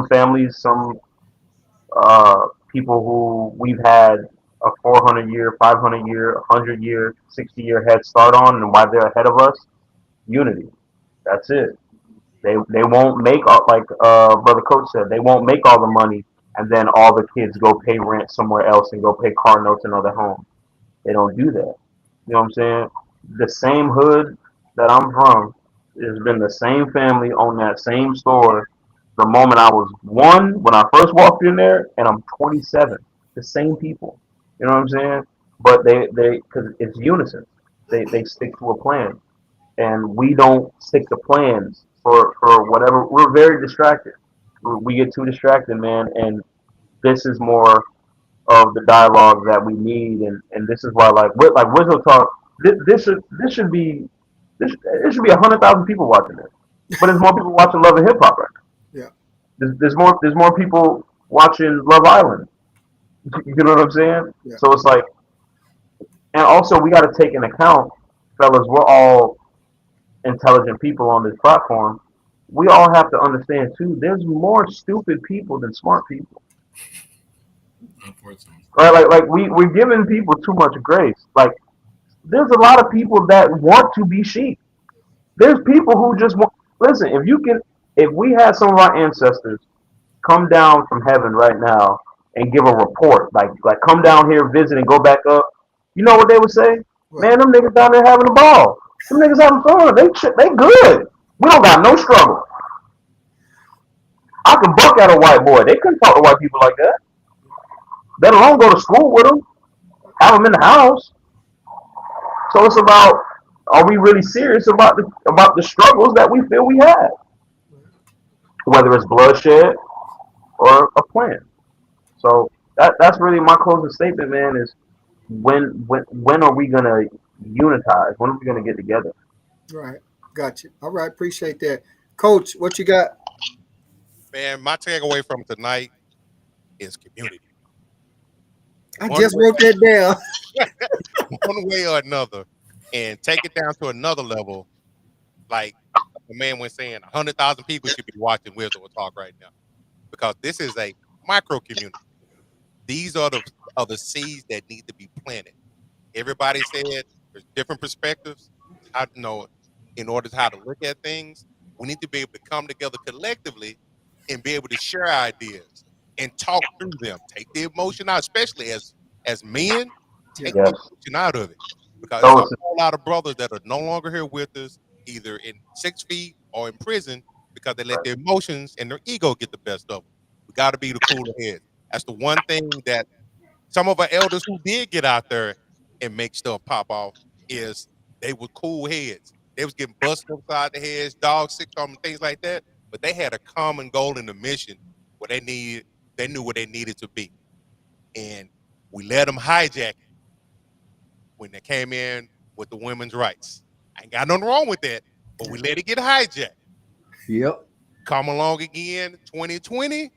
families, some people who we've had a 400-year, 500-year, 100-year, 60-year head start on, and why they're ahead of us, unity. That's it. They won't make like brother coach said, they won't make all the money and then all the kids go pay rent somewhere else and go pay car notes and other home. They don't do that. You know what I'm saying? The same hood that I'm from has been the same family on that same store the moment I was one when I first walked in there, and I'm 27. The same people. You know what I'm saying? But they because it's unison. They stick to a plan, and we don't stick to plans for whatever. We're very distracted. We get too distracted, man, and this is more of the dialogue that we need, and this is why like Wizard Talk. This should be 100,000 people watching this, but there's more people watching Love and Hip Hop right now. Yeah. There's more people watching Love Island. You know what I'm saying? Yeah. So it's like, and also we got to take into account, fellas. We're all intelligent people on this platform. We all have to understand too. There's more stupid people than smart people. Unfortunately. Right? Like we're giving people too much grace. Like there's a lot of people that want to be sheep. There's people who just want. Listen, if we had some of our ancestors come down from heaven right now and give a report, like come down here, visit, and go back up, you know what they would say? Right. Man, them niggas down there having a ball. Them niggas having fun. They good. We don't got no struggle. I can buck at a white boy. They couldn't talk to white people like that. Let alone go to school with them, have them in the house. So it's about, are we really serious about the struggles that we feel we have, whether it's bloodshed or a plan. So that's really my closing statement, man. Is when are we gonna unitize? When are we gonna get together? Right. Got you. All right. Appreciate that. Coach, what you got? Man, my takeaway from tonight is community. I One just way, wrote that down. one way or another, and take it down to another level. Like the man was saying, 100,000 people should be watching Wisdom Talk right now because this is a micro community. These are the seeds that need to be planted. Everybody said there's different perspectives. How in order to how to look at things, we need to be able to come together collectively and be able to share ideas and talk through them. Take the emotion out, especially as men. Yeah. Take the Yes. emotion out of it because there's So a it's whole lot of brothers that are no longer here with us, either in 6 feet or in prison because they let their emotions and their ego get the best of them. We got to be the cooler heads. That's the one thing that some of our elders who did get out there and make stuff pop off is they were cool heads. They was getting busted upside the heads, dogs sick on them, things like that. But they had a common goal and a mission where they knew where they needed to be. And we let them hijack it when they came in with the women's rights. I ain't got nothing wrong with that, but we let it get hijacked. Yep. Come along again, 2020,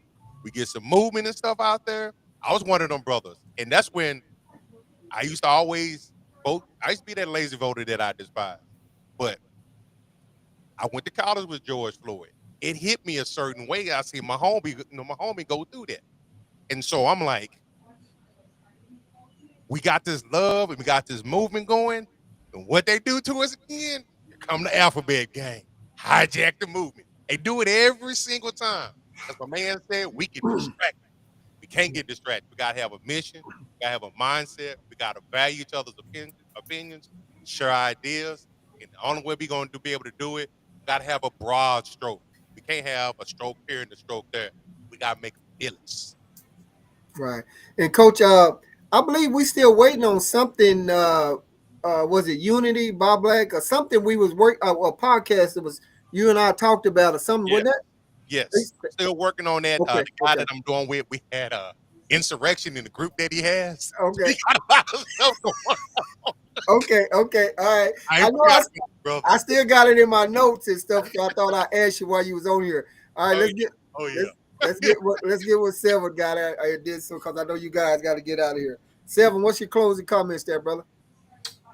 we get some movement and stuff out there. I was one of them brothers. And that's when I used to always vote. I used to be that lazy voter that I despise. But I went to college with George Floyd. It hit me a certain way. I see my homie go through that. And so I'm like, we got this love and we got this movement going. And what they do to us again, here come the alphabet gang. Hijack the movement. They do it every single time. As my man said, we get distracted. We can't get distracted. We got to have a mission. We got to have a mindset. We got to value each other's opinions, share ideas. And the only way we're going to be able to do it, we got to have a broad stroke. We can't have a stroke here and a stroke there. We got to make them feelings. Right. And Coach, I believe we still waiting on something. Was it Unity, Bob Black, or something? We was a podcast that was you and I talked about, or something. Yeah. Wasn't that? Yes, still working on that. Okay, The guy that I'm doing with, we had a insurrection in the group that he has. Okay. He got a lot of stuff going on. Okay, all right. I still got it in my notes and stuff. So I thought I'd ask you while you was on here. All right, let's get what Seven got. I did so because I know you guys got to get out of here. Seven, what's your closing comments there, brother?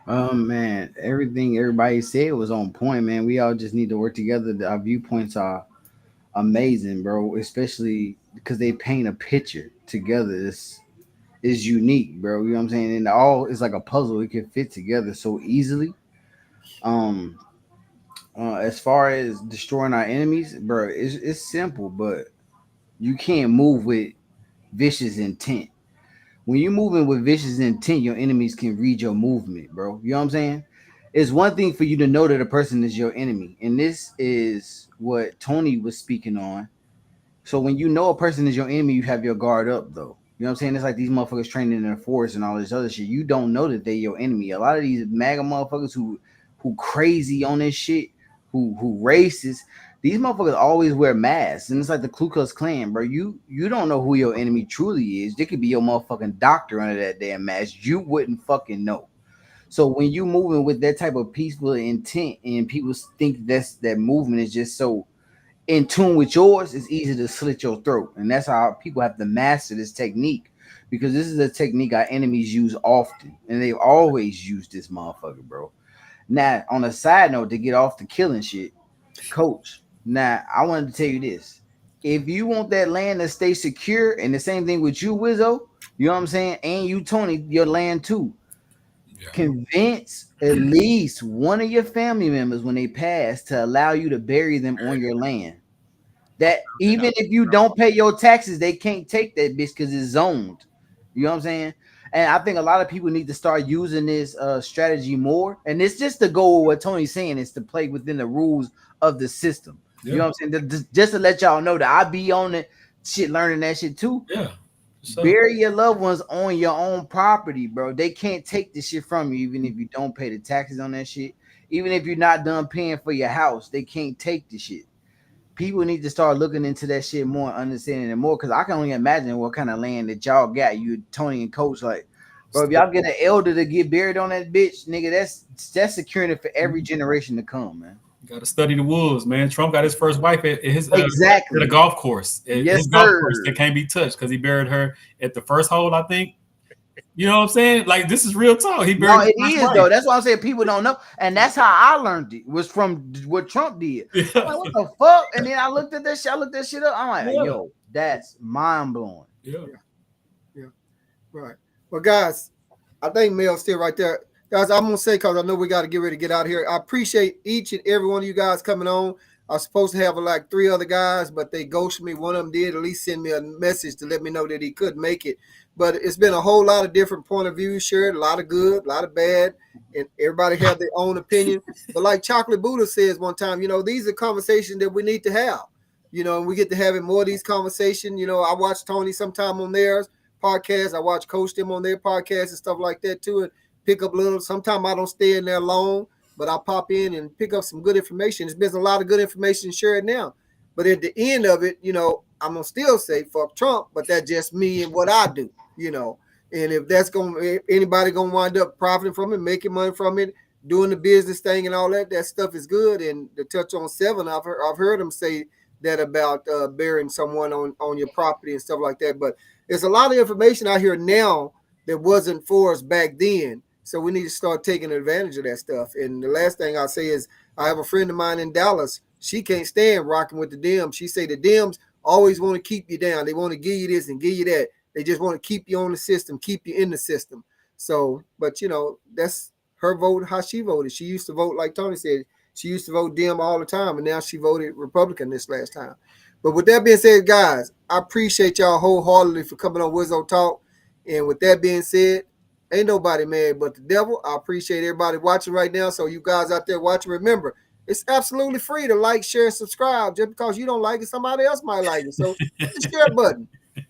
Man, everything everybody said was on point, man. We all just need to work together. Our viewpoints are amazing, bro. Especially because they paint a picture together. This is unique, bro. You know what I'm saying? And all it's like a puzzle. It can fit together so easily. As far as destroying our enemies, bro, it's simple, but you can't move with vicious intent. When you're moving with vicious intent, your enemies can read your movement, bro. You know what I'm saying? It's one thing for you to know that a person is your enemy. And this is what Tony was speaking on. So when you know a person is your enemy, you have your guard up, though. You know what I'm saying? It's like these motherfuckers training in the forest and all this other shit. You don't know that they're your enemy. A lot of these MAGA motherfuckers who crazy on this shit, who racist, these motherfuckers always wear masks. And it's like the Ku Klux Klan, bro. You don't know who your enemy truly is. They could be your motherfucking doctor under that damn mask. You wouldn't fucking know. So when you moving with that type of peaceful intent and people think that movement is just so in tune with yours, it's easy to slit your throat. And that's how people have to master this technique, because this is a technique our enemies use often. And they've always used this motherfucker, bro. Now, on a side note, to get off the killing shit, Coach, now I wanted to tell you this. If you want that land to stay secure, and the same thing with you, Wizzo, you know what I'm saying? And you, Tony, your land too. Yeah. Convince at least one of your family members when they pass to allow you to bury them on your land. That even if you don't pay your taxes, they can't take that bitch because it's zoned. You know what I'm saying? And I think a lot of people need to start using this strategy more. And it's just to go with what Tony's saying, is to play within the rules of the system. Yeah. You know what I'm saying? Just to let y'all know that I be on it, shit, learning that shit too. Yeah. So, bury your loved ones on your own property, bro. They can't take this shit from you, even if you don't pay the taxes on that shit. Even if you're not done paying for your house, they can't take the shit. People need to start looking into that shit more, understanding it more, because I can only imagine what kind of land that y'all got, you, Tony and Coach. Like, bro, if y'all get an elder to get buried on that bitch, nigga, that's securing it for every generation to come, man. Got to study the wolves, man. Trump got his first wife at his exactly at a golf course. Yes, his golf course that can't be touched because he buried her at the first hole, I think. You know what I'm saying? Like, this is real talk. He buried. No, it is though. That's why I'm saying people don't know, and that's how I learned it. Was from what Trump did. Yeah. I'm like, what the fuck? And then I looked at that shit. I looked that shit up. I'm like, yo, that's mind blowing. Yeah. Right. Well, guys, I think Mel's still right there. Guys, I'm going to say, because I know we got to get ready to get out of here, I appreciate each and every one of you guys coming on. I was supposed to have like 3 other guys, but they ghosted me. One of them did at least send me a message to let me know that he couldn't make it. But it's been a whole lot of different point of views shared, a lot of good, a lot of bad, and everybody have their own opinion. But like Chocolate Buddha says one time, you know, these are conversations that we need to have. You know, and we get to having more of these conversations. You know, I watch Tony sometime on theirs. podcasts. I watch Coach them on their podcasts and stuff like that too, and pick up a little. Sometimes I don't stay in there long, but I pop in and pick up some good information. There's been a lot of good information shared now. But at the end of it, I'm gonna still say fuck Trump, but that's just me and what I do, And if anybody gonna wind up profiting from it, making money from it, doing the business thing and all that stuff is good. And to touch on 7, I've heard him say that about burying someone on your property and stuff like that. But there's a lot of information out here now that wasn't for us back then. So we need to start taking advantage of that stuff. And the last thing I'll say is I have a friend of mine in Dallas. She can't stand rocking with the Dems. She say the Dems always want to keep you down. They want to give you this and give you that. They just want to keep you on the system, keep you in the system. So, but that's her vote, how she voted. She used to vote, like Tony said, she used to vote Dem all the time, and now she voted Republican this last time. But with that being said, guys, I appreciate y'all wholeheartedly for coming on Wizzo Talk. And with that being said, ain't nobody mad but the devil. I appreciate everybody watching right now. So you guys out there watching, remember, it's absolutely free to like, share, and subscribe. Just because you don't like it, somebody else might like it. So hit the share button.